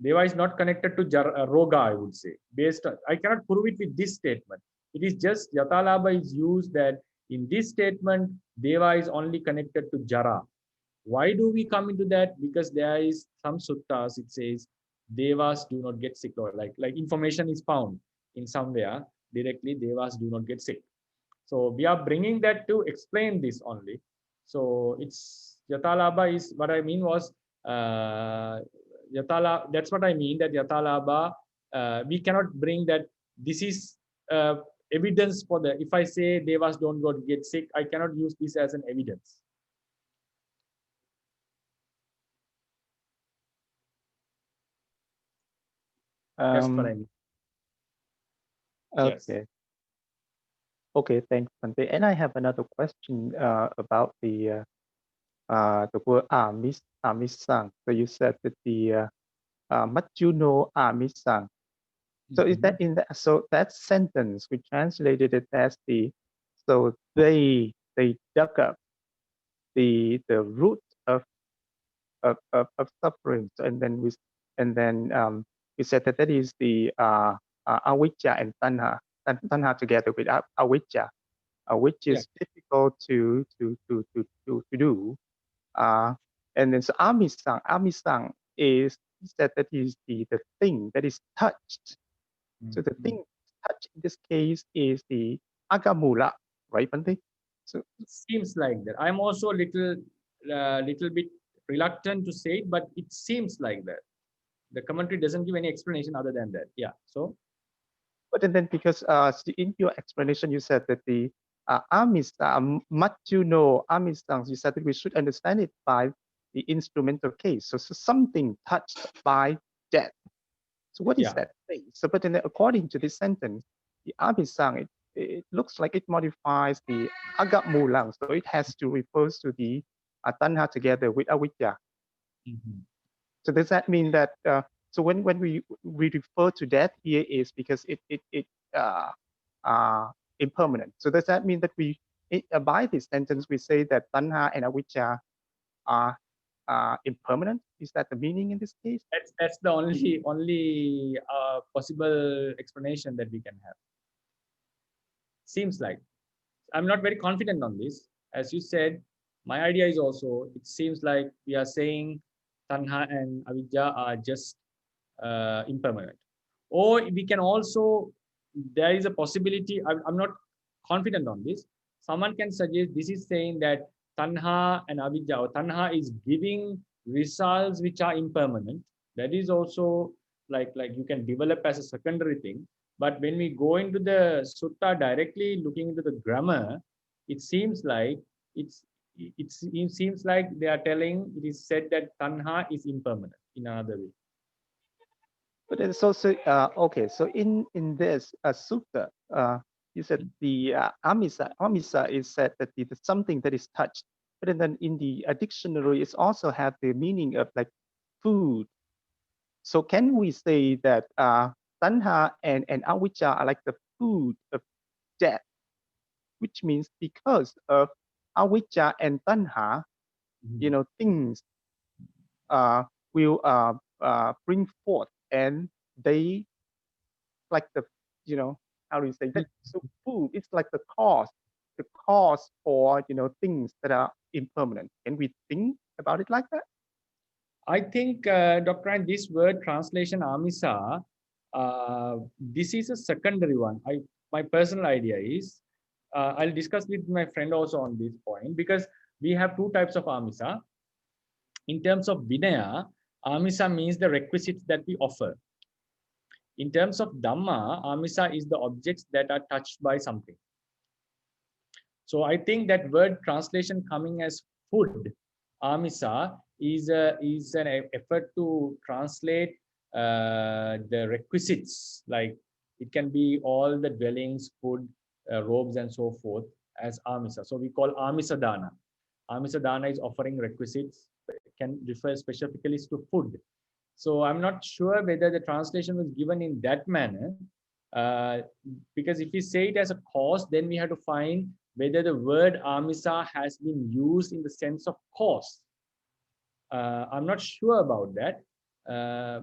Deva is not connected to Roga, I would say. Based on, I cannot prove it with this statement. It is just Yatalabha is used that in this statement, Deva is only connected to Jara. Why do we come into that? Because there is some suttas, it says Devas do not get sick, or like information is found in somewhere directly, Devas do not get sick. So we are bringing that to explain this only. So it's Yatalabha is, what I mean was, Yatala, that's what I mean, that Yatalabha, we cannot bring that this is evidence for the, if I say Devas don't go get sick, I cannot use this as an evidence. That's what I mean. Okay. Yes. Okay, thanks, Bhante. And I have another question about the word amisang. So you said that the Majuno amisang. So is that in that, so that sentence we translated it as the, so they dug up the root of suffering, and then we said that that is the avijja and tanha together with avijja, which is difficult to do. And then so amisang is that is the thing that is touched. So the thing touched in this case is the agamula, right, Bhante? So it seems like that. I'm also a little bit reluctant to say it, but it seems like that. The commentary doesn't give any explanation other than that. Yeah. So. But then because in your explanation you said that the Majuno amisang, you said that we should understand it by the instrumental case. So something touched by death. So what is that thing? So but then according to this sentence, the amisang, it looks like it modifies the agat mulang. So it has to refers to the tanha together with avijja. So does that mean that so when we refer to death here is because it impermanent. So does that mean that we by this sentence we say that tanha and avijja are impermanent? Is that the meaning in this case? That's the only possible explanation that we can have. Seems like. I'm not very confident on this. As you said, my idea is also, it seems like we are saying tanha and avijja are just impermanent. Or we can also, there is a possibility, I'm not confident on this. Someone can suggest this is saying that tanha and avijja, or tanha is giving results which are impermanent. That is also like you can develop as a secondary thing. But when we go into the sutta directly, looking into the grammar, it seems like it seems like they are telling, it is said that tanha is impermanent in another way. But it's also okay. So in this sutta, you said the amisa is said that the something that is touched. But then in the dictionary, it's also have the meaning of like food. So can we say that tanha and avijja are like the food of death, which means because of avijja and tanha, things will bring forth, and they like the, how do you say that? So food, it's like the cause for, things that are impermanent. Can we think about it like that? I think, Dr. Ryan, this word translation amisa, this is a secondary one. My personal idea is, I'll discuss with my friend also on this point, because we have two types of amisa. In terms of vinaya, amisa means the requisites that we offer. In terms of dhamma, amisa is the objects that are touched by something. So I think that word translation coming as food, amisa, is an effort to translate the requisites, like it can be all the dwellings, food, robes, and so forth, as amisa. So we call amisa dana. Amisa dana is offering requisites, can refer specifically to food. So I'm not sure whether the translation was given in that manner, because if we say it as a cause, then we have to find whether the word amisa has been used in the sense of cause. I'm not sure about that,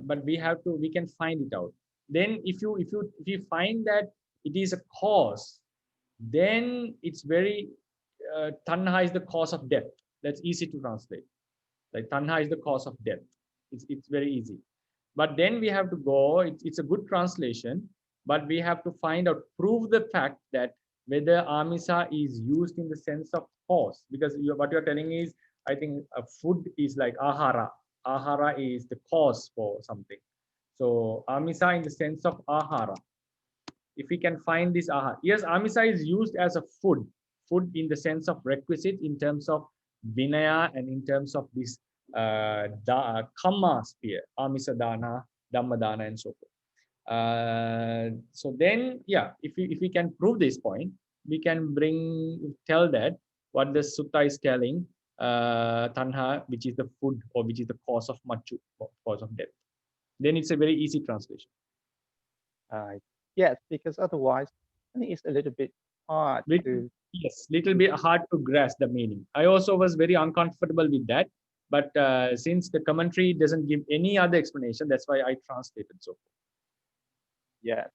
but we can find it out. Then if you find that it is a cause, then it's very tanha is the cause of death. That's easy to translate. Like tanha is the cause of death. It's very easy. But then we have to go, it's a good translation, but we have to find out, prove the fact that whether amisa is used in the sense of cause, because what you're telling is, I think food is like ahara. Ahara is the cause for something. So amisa in the sense of ahara. If we can find this ahara. Yes, amisa is used as a food in the sense of requisite, in terms of vinaya, and in terms of this kamma sphere, amisa dana, dhamma dana, and so forth. So then, yeah, if we can prove this point, we can tell that what the sutta is telling, tanha, which is the food, or which is the cause of machu, cause of death. Then it's a very easy translation. Yes, because otherwise, I think it's a little bit hard to. Yes, little bit hard to grasp the meaning. I also was very uncomfortable with that, but since the commentary doesn't give any other explanation, that's why I translated so. Yeah,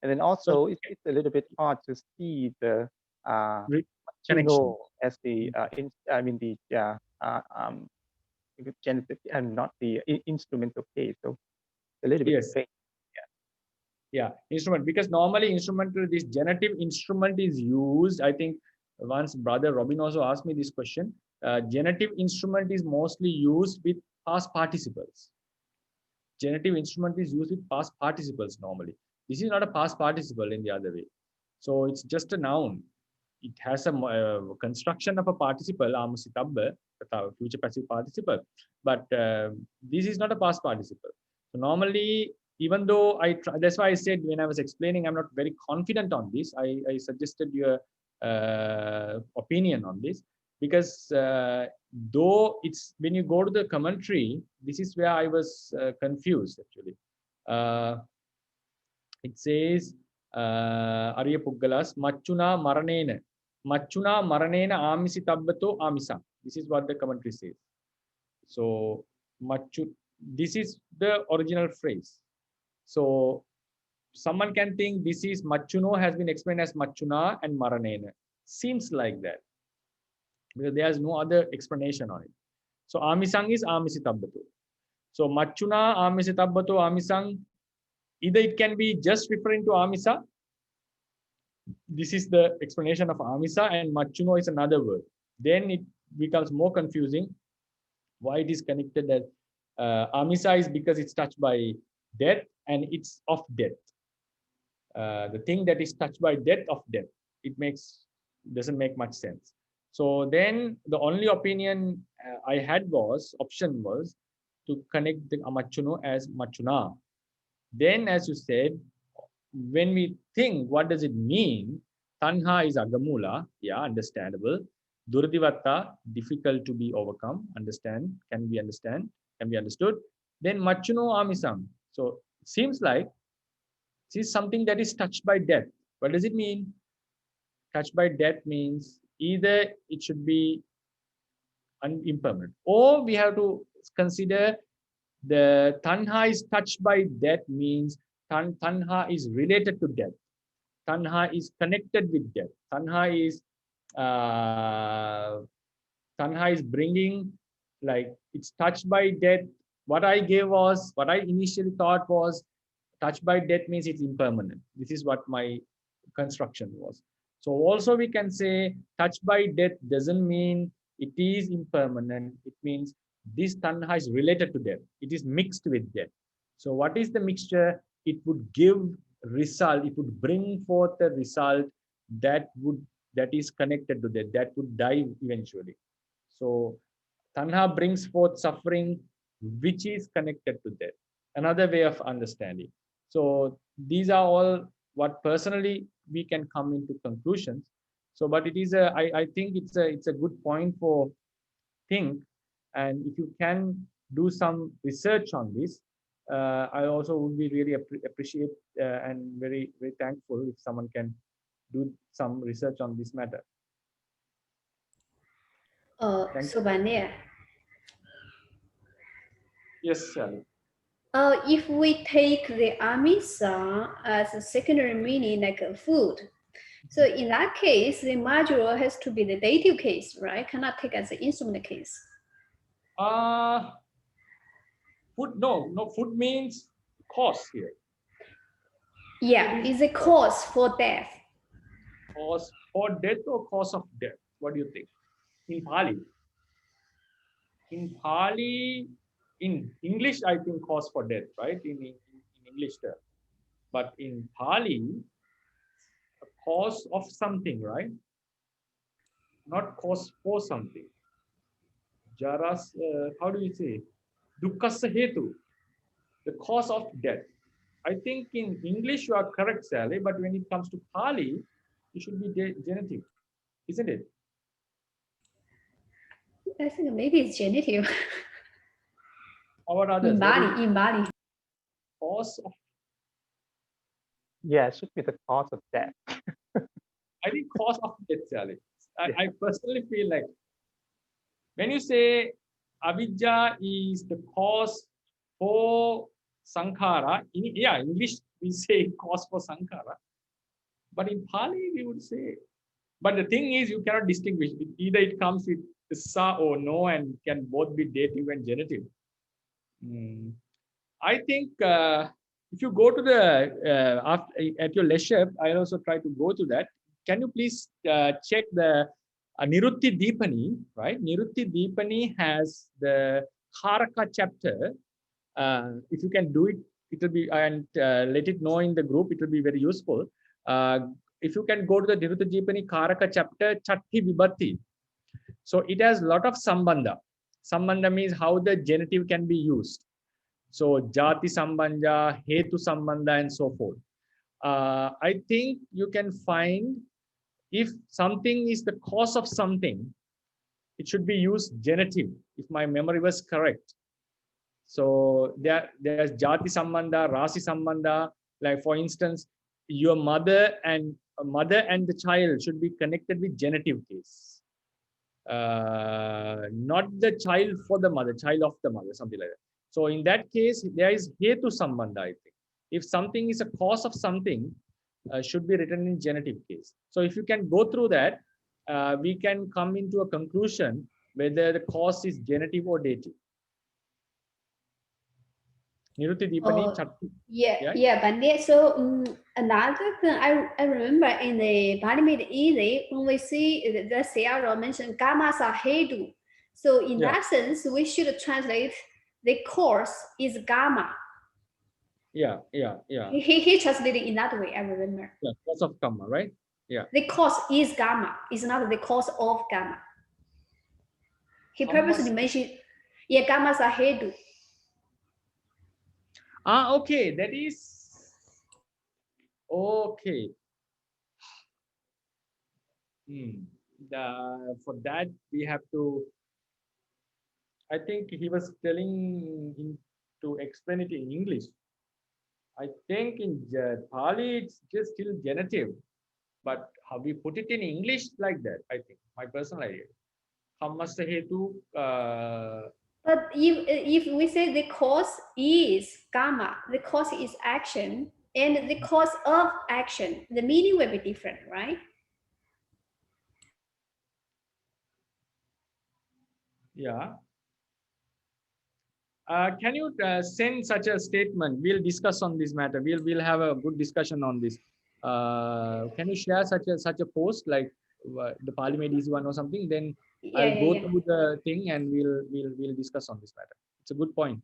and then also it's a little bit hard to see the connection as the genitive and not the instrumental case. So a little bit. Yes. Yeah, instrument, because normally instrumental, this genitive instrument is used. I think once brother Robin also asked me this question. Genitive instrument is mostly used with past participles. Genitive instrument is used with past participles normally. This is not a past participle in the other way. So it's just a noun. It has a construction of a participle, amusitabba, future passive participle. But this is not a past participle. So normally, even though that's why I said when I was explaining, I'm not very confident on this. I suggested your opinion on this, because though it's, when you go to the commentary, this is where I was confused actually. It says, Arya Puggalas, Machuna Maranena Amisitabbato Amisa. This is what the commentary says. So, this is the original phrase. So, someone can think this is Machuno has been explained as Machuna and Maranena. Seems like that, because there's no other explanation on it. So, Amisang is Amisitabbato. So, Machuna Amisitabbato Amisang, either it can be just referring to Amisa. This is the explanation of Amisa, and Machuno is another word. Then it becomes more confusing why it is connected that Amisa is because it's touched by death, and it's of death. The thing that is touched by death of death, doesn't make much sense. So then the only opinion I had option was to connect the Machuno as Machuna. Then, as you said, when we think, what does it mean? Tanha is agamula, yeah, understandable. Durdivatta, difficult to be overcome, can be understood. Then Machuno amisam. So it seems like this is something that is touched by death. What does it mean? Touched by death means either it should be impermanent, or we have to consider the tanha is touched by death, means tanha is related to death. Tanha is connected with death. Tanha is bringing, like, it's touched by death. What I initially thought was touched by death means it's impermanent. This is what my construction was. So also we can say touched by death doesn't mean it is impermanent. It means this tanha is related to death. It is mixed with death. So what is the mixture? It would give result. It would bring forth a result that is connected to death, that would die eventually. So tanha brings forth suffering which is connected to death. Another way of understanding. So these are all what personally we can come into conclusions. So, but it is I think it's a good point for think, and if you can do some research on this, I also would be really appreciate and very thankful if someone can do some research on this matter. So Bhante, yes, Sally. if we take the amisa as a secondary meaning, like food, so in that case, the module has to be the dative case, right? Cannot take as an instrument case. Food, no, food means cause here. Yeah, is a cause for death. Cause for death or cause of death? What do you think? In Pāļi? In Pāļi, in English, I think cause for death, right? In English term. But in Pāļi, a cause of something, right? Not cause for something. Jaras, how do you say? Dukkasa hetu, the cause of death. I think in English you are correct, Sally, but when it comes to Pāļi, it should be genitive, isn't it? I think maybe it's genitive. How about others? In Bali. Cause of, Yeah, it should be the cause of death. I think cause of death, Sally. I personally feel like when you say avidya is the cause for sankhara, in English we say cause for sankhara, but in Pāļi we would say, but the thing is you cannot distinguish. Either it comes with sa or no, and can both be dative and genitive. I think if you go to the at your leisure, I also try to go to that. Can you please check the Nirutti Dipani, right? Nirutti Dipani has the Karaka chapter. If you can do it, it will be, and let it know in the group, it will be very useful. If you can go to the Nirutti Dipani Karaka chapter, Chatti Vibhati. So it has a lot of sambandha. Sambandha means how the genitive can be used. So jati sambandha, hetu sambandha, and so forth. I think you can find, if something is the cause of something, it should be used genitive, if my memory was correct. So there's jati sambandha, rasi sambandha. Like for instance, your mother and the child should be connected with genitive case. Not the child for the mother, child of the mother, something like that. So in that case, there is hetu sambandha, I think. If something is a cause of something, should be written in genitive case. So if you can go through that, we can come into a conclusion whether the cause is genitive or dative. Nirutti Dipani, Chatti. Yeah, Bhante. So another thing I remember in the Pāļi Easy, when we see the Sayadaw mentioned Kama Sahedu. So in that sense, we should translate the cause is Kama. Yeah. He translated in that way, I remember. Yeah, cause of karma, right? Yeah. The cause is Kama, is not the cause of Kama. He purposely mentioned, Kama Sahedu. Okay, that is okay. For that we have to, I think he was telling him to explain it in English. I think in Pāļi it's just still genitive. But how we put it in English like that, I think, my personal idea. Kammassa hetu. But if we say the cause is karma, the cause is action, and the cause of action, the meaning will be different, right? Yeah. Can you send such a statement? We'll discuss on this matter. We'll have a good discussion on this. Can you share such a post like the Pāļi made easy one or something? Then I'll go through the thing and we'll discuss on this matter. It's a good point.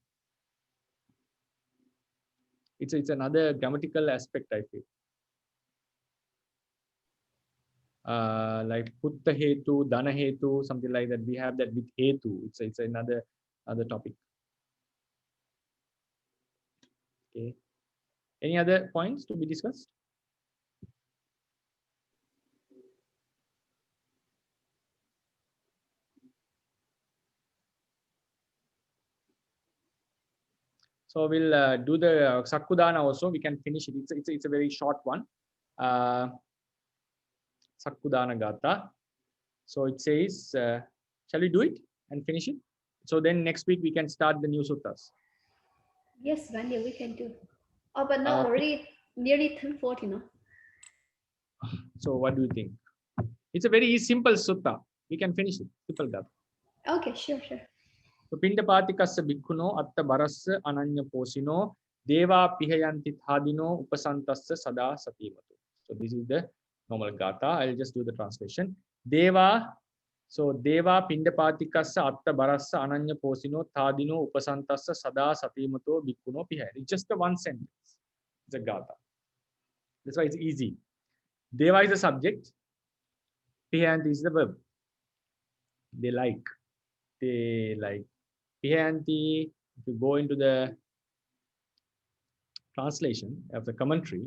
It's another grammatical aspect, I feel. Like putta hetu, dana hetu, something like that. We have that with hetu. It's another topic. Okay. Any other points to be discussed? So we'll do the Sakkudāna also. We can finish it. It's a very short one. Sakkudāna Gata. So it says, shall we do it and finish it? So then next week we can start the new suttas. Yes, Bhante, we can do. Oh, but now already nearly 10:40, no? So what do you think? It's a very simple sutta. We can finish it. Simple Gata. Okay, sure. So Pindapātikassa bhikkhuno atta barassa ananya posino deva pihayanti thadino upasantassa sada satimatu. So this is the normal Gata. I'll just do the translation. Deva. So Deva Pindapātikassa atta barassa ananya posino thadino upasantassa sada satimato bhikkhuno pihayanti. It's just the one sentence. It's a Gata. That's why it's easy. Deva is the subject. Pihayanti is the verb. They like. Pihayanti, if you go into the translation of the commentary,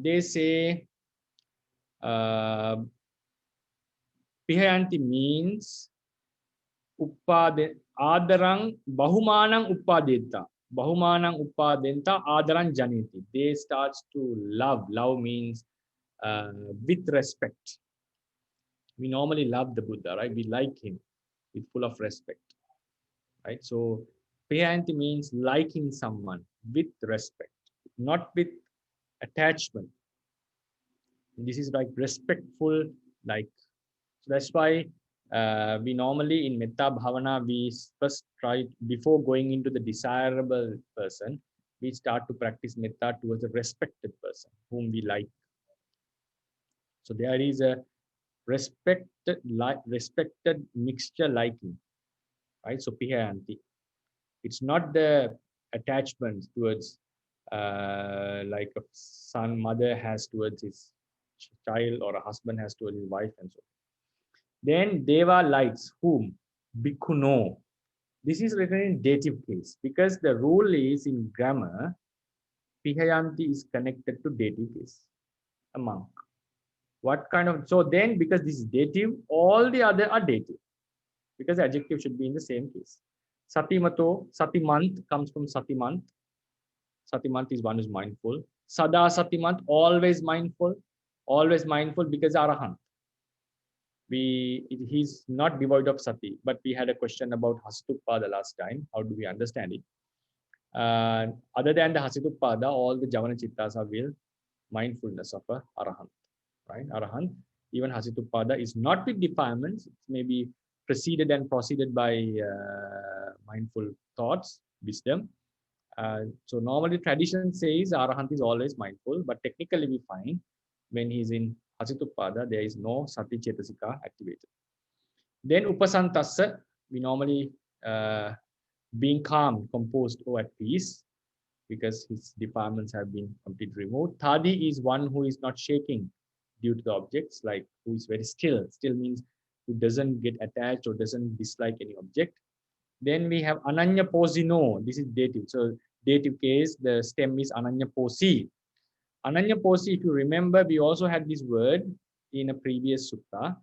they say Pihayanti means adarang bahumanang uppadenta. Bahumanang uppadenta adarang janeti. They starts to love. Love means with respect. We normally love the Buddha, right? We like him with full of respect, right? So Pihayanti means liking someone with respect, not with attachment. This is like respectful, like. So that's why we normally in Metta Bhavana, we first try, before going into the desirable person, we start to practice Metta towards a respected person whom we like. So there is a respected mixture liking, right? So Pihayanti. It's not the attachment towards like a son, mother has towards his child, or a husband has towards his wife, and so on. Then Deva likes whom? Bhikkhuno. This is written in dative case because the rule is in grammar, Pihayanti is connected to dative case, a monk. What kind of, so then because this is dative, all the other are dative because the adjective should be in the same case. Satimato, satimant comes from satimant. Satimant is one who's mindful. Sada satimant, always mindful because arahant. He's not devoid of sati, but we had a question about hasituppada last time. How do we understand it? Other than the hasituppada, all the javana chittas are will mindfulness of a arahant, right? Arahant, even hasituppada is not with defilements. It's maybe preceded and proceeded by mindful thoughts, wisdom. So normally tradition says arahant is always mindful, but technically we find when he's in hasituppada, there is no sati chetasika activated. Then upasantassa, we normally being calm, composed, or at peace, because his defilements have been completely removed. Thadi is one who is not shaking due to the objects, like who is very still. Still means who doesn't get attached or doesn't dislike any object. Then we have ananya posino. This is dative. So dative case, the stem is ananya posi. Ananya posi, if you remember, we also had this word in a previous sutta.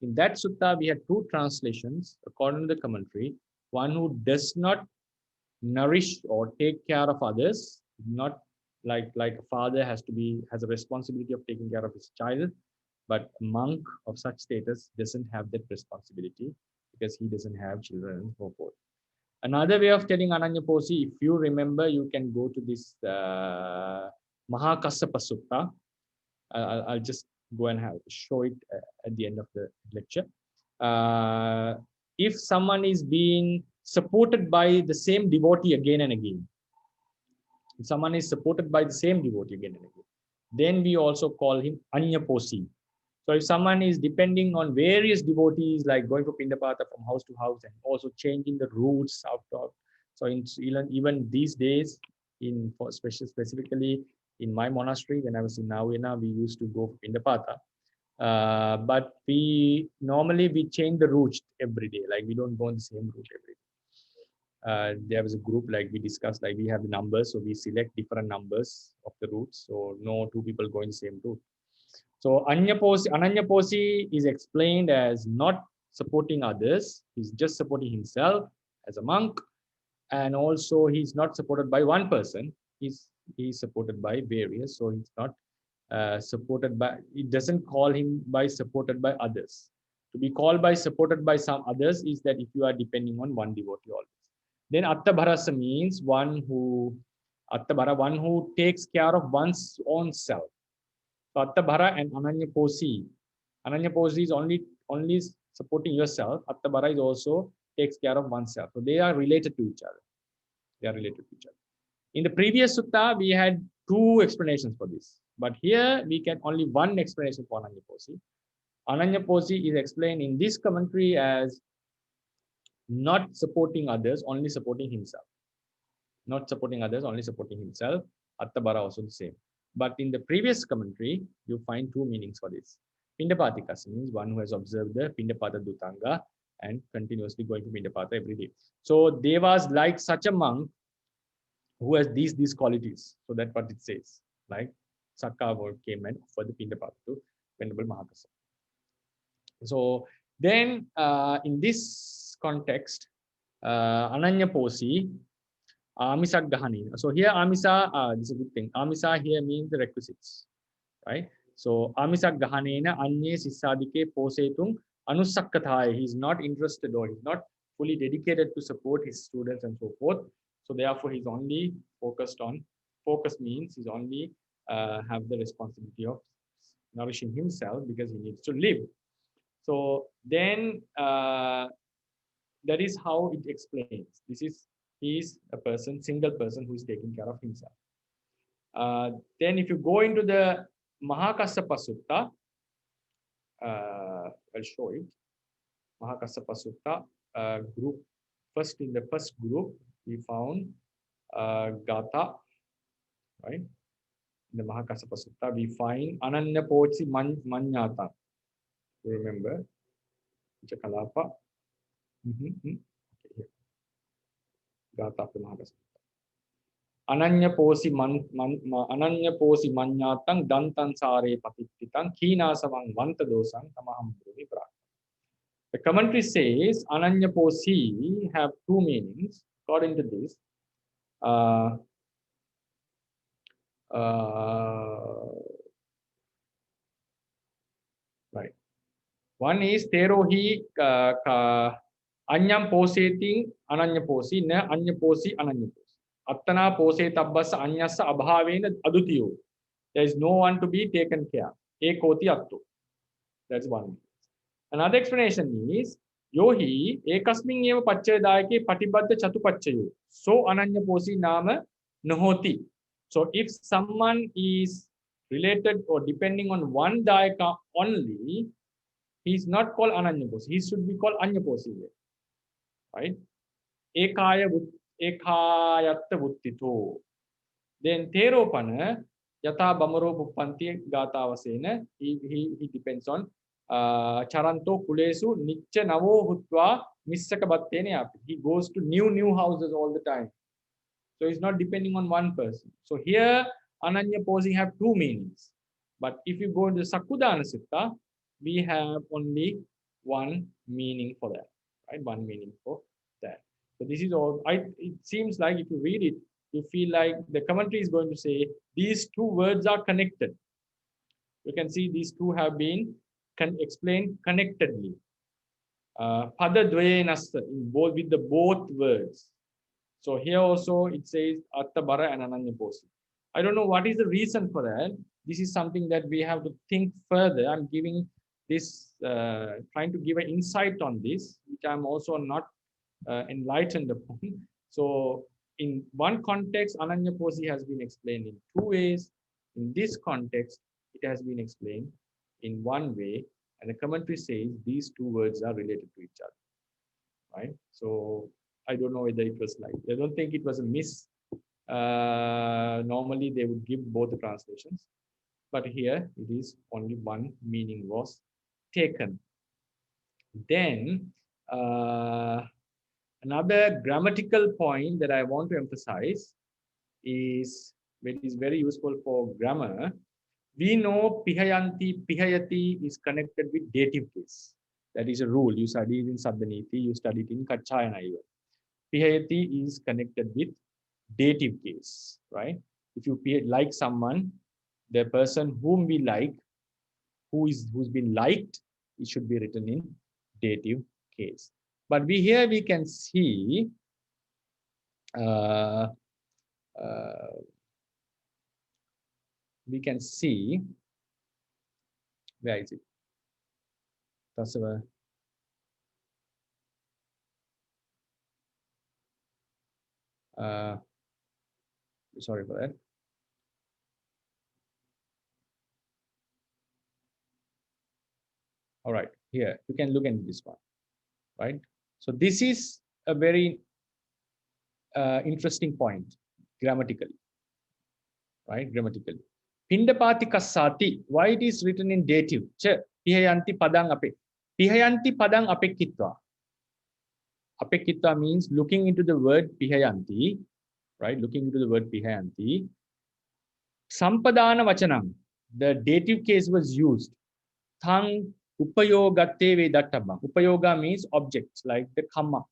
In that sutta, we had two translations according to the commentary. One who does not nourish or take care of others, not like a father has a responsibility of taking care of his child, but a monk of such status doesn't have that responsibility because he doesn't have children and so forth. Another way of telling Ananyaposi, if you remember, you can go to this Mahakassapa Sutta. I'll just go and show it at the end of the lecture. If someone is being supported by the same devotee again and again, if someone is supported by the same devotee again and again, then we also call him Anyaposi. So if someone is depending on various devotees, like going for Pindapata from house to house and also changing the routes out of, so even these days, specifically in my monastery, when I was in Navena, we used to go for Pindapata. But we change the route every day. Like we don't go on the same route every day. There was a group, like we discussed, like we have the numbers, so we select different numbers of the routes. So no two people go in the same route. So Ananyaposi is explained as not supporting others. He's just supporting himself as a monk. And also he's not supported by one person. He's supported by various. So he's not supported by, it doesn't call him by supported by others. To be called by supported by some others is that if you are depending on one devotee always. Then Attabharasa means one who takes care of one's own self. So Attabhara and Ananyaposi. Ananyaposi is only supporting yourself. Attabhara is also takes care of oneself. So they are related to each other. They are related to each other. In the previous sutta, we had two explanations for this. But here we can only one explanation for Ananyaposi. Ananyaposi is explained in this commentary as not supporting others, only supporting himself. Not supporting others, only supporting himself. Attabhara also the same. But in the previous commentary, you find two meanings for this. Pindapatikasa means one who has observed the Pindapata Dutanga and continuously going to Pindapata every day. So Devas like such a monk who has these qualities. So that's what it says. Like Sakka came and offered the Pindapata to Venerable Mahakasa. So then in this context, Ananyaposi, Amisa Gahanina. So here Amisa, this is a good thing. Amisa here means the requisites, right? So Amisa Gahanena Anye Sisadike Posetung Anusakkataya. He's not interested or he's not fully dedicated to support his students and so forth. So therefore he's only focused on, focus means he's only have the responsibility of nourishing himself because he needs to live. So then that is how it explains. He is a person, single person who is taking care of himself. Then if you go into the Mahakassapa Sutta, I'll show it. Mahakassapa Sutta group. First, in the first group, we found Gata, right? In the Mahakassapa Sutta, we find Ananyaposi Manyata. You remember? Chakalapa. Okay, here. Gata of the Mahakassapa. Ananyaposi Manyatang Dantan Sare Patititang Kīnāsamang Vantadosang Tamaham Brumi Bhra. The commentary says Ananyaposi have two meanings according to this. Right. One is Terohi Anyam Poseting Ananyaposi, Na Anyaposi Ananyaposi. Attana Pose Tabbas Anyasa Abhavena Adutiyo. There is no one to be taken care. Ekoti Attu. That's one. Another explanation is Yohi Ekasming Eva Pachadake Patibadda Chatupachayu. So Ananyaposi Nama Nahoti. So if someone is related or depending on one Dayaka only, he is not called Ananyaposi. He should be called Anyaposi. Right? Ekayatta Vuttito. Then Teropana Yata Bamaro Pupanti Gatavasena. He depends on Charanto Kulesu Nicha Navo Hutwa Missakabattene. He goes to new houses all the time. So he's not depending on one person. So here Ananyaposi have two meanings. But if you go to the Udāna Sutta, we have only one meaning for that. Right? One meaning for that. So this is all. It seems like if you read it, you feel like the commentary is going to say these two words are connected. You can see these two have been explained connectedly. Pada dvayenassa, both with the both words. So here also it says Attabara and Ananyaposi. I don't know what is the reason for that. This is something that we have to think further. I'm giving this, trying to give an insight on this, which I'm also not enlightened upon. So in one context, Ananyaposi has been explained in two ways. In this context, it has been explained in one way, and the commentary says these two words are related to each other, right? So I don't know whether it was like, I don't think it was a miss. Normally they would give both the translations, but here it is only one meaning was taken. Then another grammatical point that I want to emphasize is, which is very useful for grammar. We know pihayanti, pihayati is connected with dative case. That is a rule. You studied in Saddhaniti, you studied in Kachayana even. Pihayati is connected with dative case, right? If you like someone, the person whom we like, who's been liked, it should be written in dative case. But here we can see where is it? Tasava. Sorry for that. All right, here you can look at this one, right? So this is a very interesting point grammatically, right? Grammatically. Pindapati kassati, why it is written in dative? Che, pihayanti padang ape. Pihayanti padang apekitva. Apekitva means looking into the word pihayanti, right? Looking into the word pihayanti. Sampadana vachanam, the dative case was used. Thang upayogate vedattabha. Upayoga means objects like the kamma.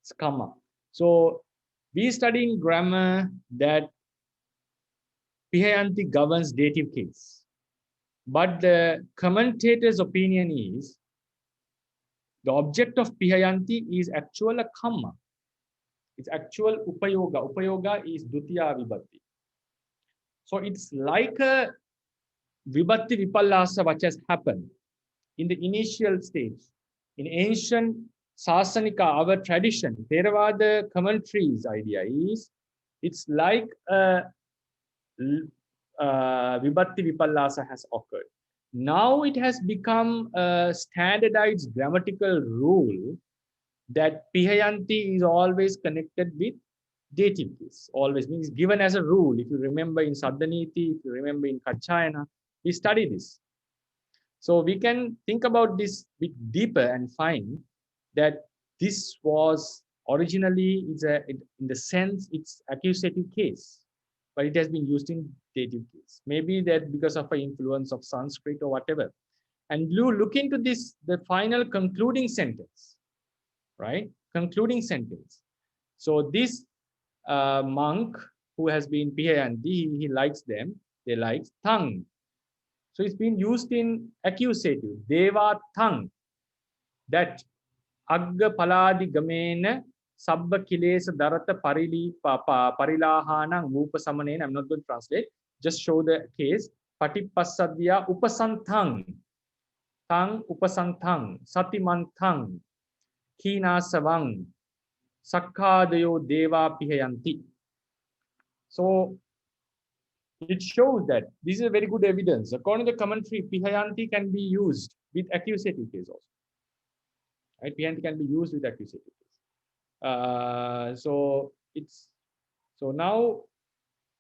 It's kamma. So we study in grammar that pihayanti governs dative case. But the commentator's opinion is the object of pihayanti is actual a kamma. It's actual upayoga. Upayoga is dutiya vibhatti. So it's like a vibhatti vipallasa which has happened in the initial stage. In ancient Sasanika, our tradition, Theravada commentaries idea is, it's like a vibhatti vipallasa has occurred. Now it has become a standardized grammatical rule that pihayanti is always connected with dative case. Always means given as a rule. If you remember in Saddhaniti, if you remember in Kachayana, we study this. So we can think about this a bit deeper and find that this was originally, in the sense, it's accusative case, but it has been used in dative case. Maybe that because of an influence of Sanskrit or whatever. And you look into this, the final concluding sentence, right? Concluding sentence. So this monk who has been pihayanti, he likes them, they like thang. So it's been used in accusative, deva thang, that agga paladi gamena sabba kilesa darata parilahanang upasamanena. I'm not going to translate, just show the case. Patipassadya upasanthang, tang upasanthang, satimanthang, kinasavang, sakkadayo deva pihayanti. So it shows that this is a very good evidence. According to the commentary, pihayanti can be used with accusative case also. Right? Pihayanti can be used with accusative case. So now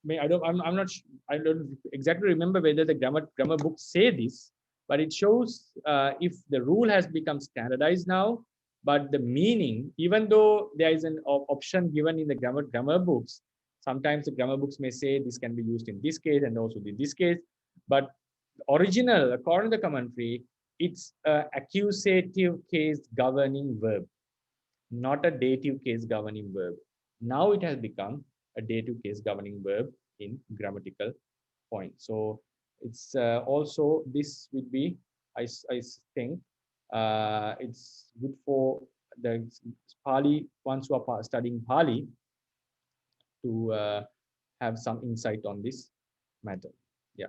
I don't exactly remember whether the grammar books say this, but it shows if the rule has become standardized now, but the meaning, even though there is an option given in the grammar books, sometimes the grammar books may say this can be used in this case and also in this case, but the original, according to the commentary, it's an accusative case governing verb, not a dative case governing verb. Now it has become a dative case governing verb in grammatical point. So it's also, this would be, I think, it's good for the Pāli, ones who are studying Pāli, to have some insight on this matter. Yeah.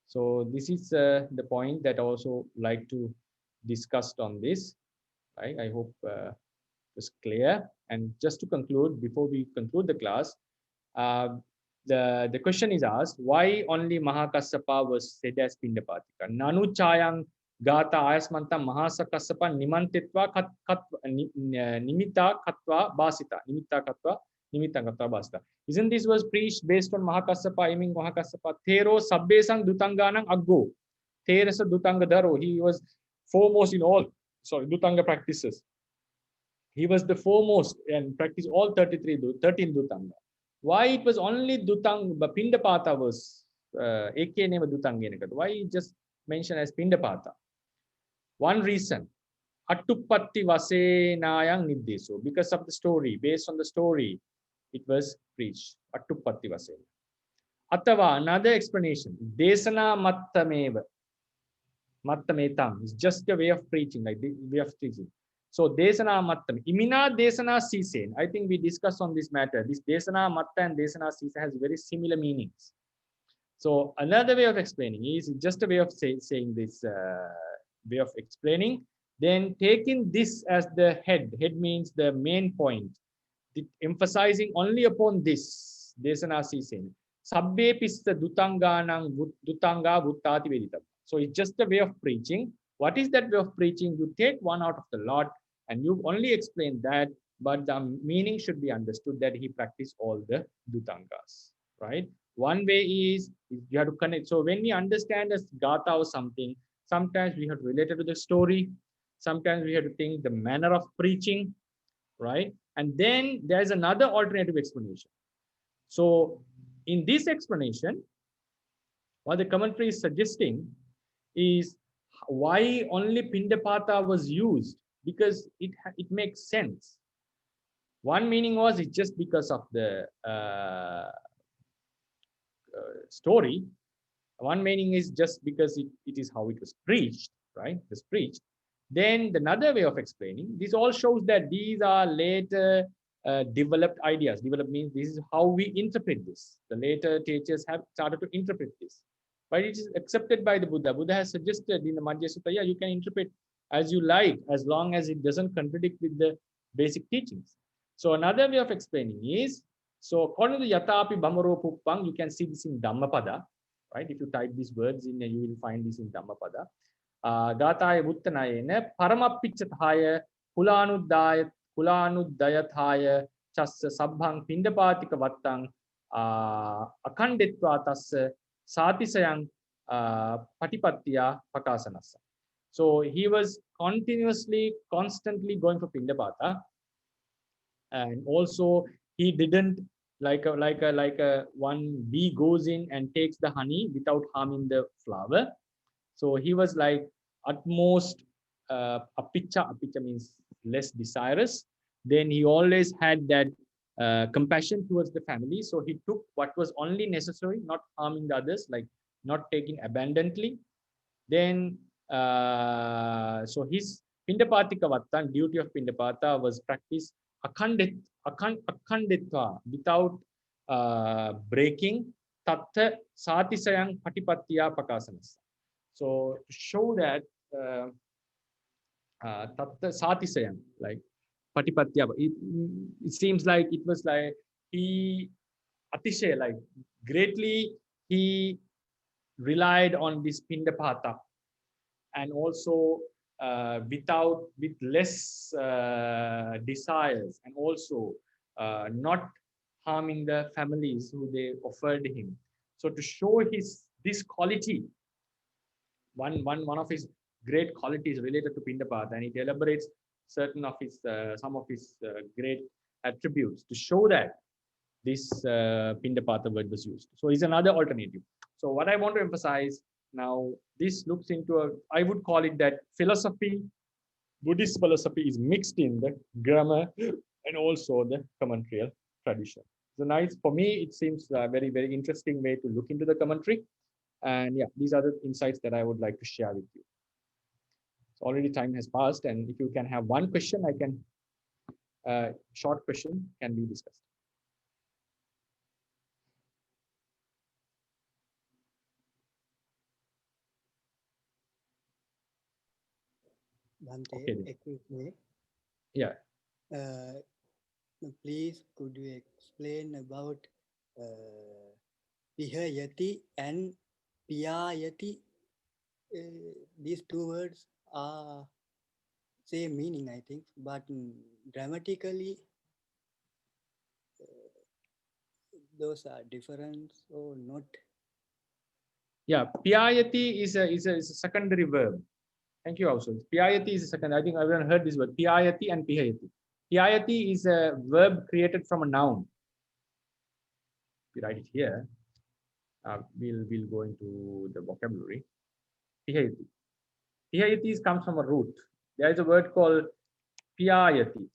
So this is the point that I also like to discuss on this. Right? I hope it's clear. And just to conclude, before we conclude the class, the question is asked, why only Mahakassapa was said as Pindapatika? Nanu chayang gata ayasmanta Mahakassapa nimantitva nimita katva basita. Nimita katva basita. Isn't this was preached based on Mahakassapa, aiming Mahakassapa? Thero sabbesang dutanganang aggo. Therasa dutanga daro. He was foremost in all, dutanga practices. He was the foremost and practiced all 13 dutanga. Why it was only dutanga, Pindapata was ek name dutanga? Why just mentioned as Pindapata? One reason, Attupatti vasenayang niddeso, because of the story, based on the story, it was preached. Attupatti vasena. Atava, another explanation, Desana mattameva. Mattametam is just a way of preaching, like the way of teaching. So Desana Mattam, Imina Desana Sisen. I think we discussed on this matter. This Desana Matta and Desana Sisen has very similar meanings. So another way of explaining is just a way of saying this way of explaining. Then taking this as the head. Head means the main point. Emphasizing only upon this Desana Sisen. Sabbe pista dutanganang dutanga buttati veditam. So it's just a way of preaching. What is that way of preaching? You take one out of the lot and you only explain that, but the meaning should be understood that he practiced all the dutangas, right? One way is you have to connect. So when we understand as Gata or something, sometimes we have to relate it to the story. Sometimes we have to think the manner of preaching, right? And then there's another alternative explanation. So in this explanation, what the commentary is suggesting is why only Pindapata was used, because it makes sense. One meaning was it's just because of the story. One meaning is just because it is how it was preached, right? It was preached. Then another way of explaining, this all shows that these are later developed ideas. Developed means this is how we interpret this. The later teachers have started to interpret this. But it is accepted by the Buddha. Buddha has suggested in the Madhya Sutta, yeah, you can interpret as you like, as long as it doesn't contradict with the basic teachings. So another way of explaining is, so according to Yatapi Bhamaro Puppang, you can see this in Dhammapada, right? If you type these words in, you will find this in Dhammapada. Gataya Vuttanayena Paramappichathaya Kulanuddayathaya Chassa Sabbhang Pindapatika Vattang Akanditva Tassa Satisayang Patipatya Pakasanasa. So he was constantly going for Pindapata, and also he didn't like a one bee goes in and takes the honey without harming the flower. So he was like utmost apicca means less desirous. Then he always had that compassion towards the family. So he took what was only necessary, not harming the others, like not taking abundantly. Then, so his Pindapatika Vattan, duty of Pindapata was practiced akanditva, without breaking, tattha satisayang patipatya pakasanasa. So to show that tattha satisayang, like patipatya, it seems like it was like he atishay, like greatly he relied on this Pindapata, and also with less desires, and also not harming the families who they offered him. So to show this quality, one of his great qualities related to Pindapata, and it elaborates certain of his some of his great attributes to show that this Pindapata word was used. So it's another alternative. So what I want to emphasize now, this looks into I would call it that philosophy, Buddhist philosophy is mixed in the grammar and also the commentarial tradition. So nice for me. It seems a very, very interesting way to look into the commentary. And yeah, these are the insights that I would like to share with you. So already time has passed, and if you can have one question, I can short question can be discussed. Bhante, Okay. excuse me. Yeah. Please, could you explain about Pihayati and Piyayati? These two words are same meaning, I think, but grammatically, those are different or not. Yeah, Piyayati is a secondary verb. Thank you also. Piyayati is a second. I think everyone heard this word. Piyayati and Pihayati. Piyayati is a verb created from a noun. We write it here. We'll go into the vocabulary. Pihayati. Pihayati comes from a root. There is a word called Piyayati.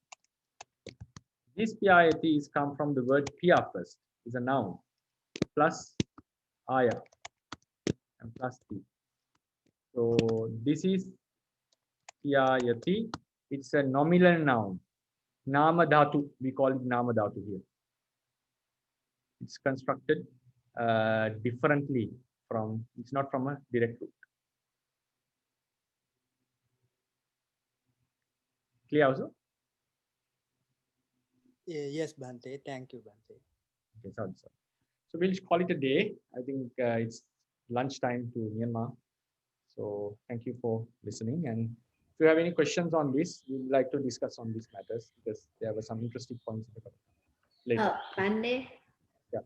This Piyayati is come from the word Piya first. Is a noun plus Aya and plus T. So this is Piyayati. It's a nominal noun. Nama dhatu. We call it Nama dhatu here. It's constructed differently from. It's not from a direct root. Clear also? Yes, Bhante. Thank you, Bhante. Okay, sorry. So we'll call it a day. I think it's lunchtime to Myanmar. So thank you for listening. And if you have any questions on this, we'd like to discuss on these matters because there were some interesting points later. Bhante, Yeah.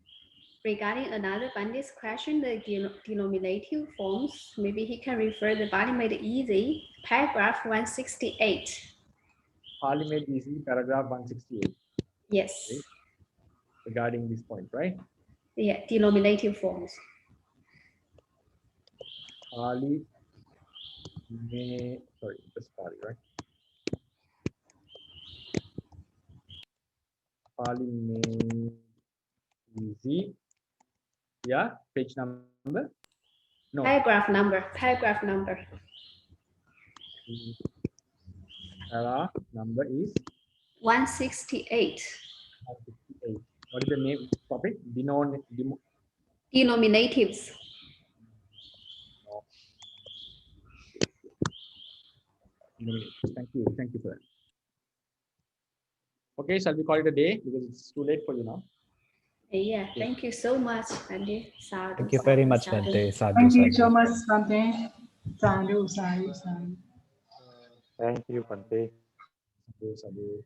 regarding another Bhante's question, the denominative forms, maybe he can refer the Pāļi made easy, paragraph 168. Pāļi made easy, paragraph 168. Yes. Okay. Regarding this point, right? Yeah, denominative forms. Pāļi may, sorry, just Pāļi, right? Pāļi made easy. Yeah, page number? No. Paragraph number. Paragraph number is 168. 168. What is the name topic? Denominatives. Thank you for that. Okay, shall we call it a day because it's too late for you now? Yeah, thank you so much, Bhante. Thank you very much, Bhante. Sadhu, Thank you sadhu. so much, Bhante. Sadhu, sadhu, sadhu. Thank you, Bhante. Sadhu.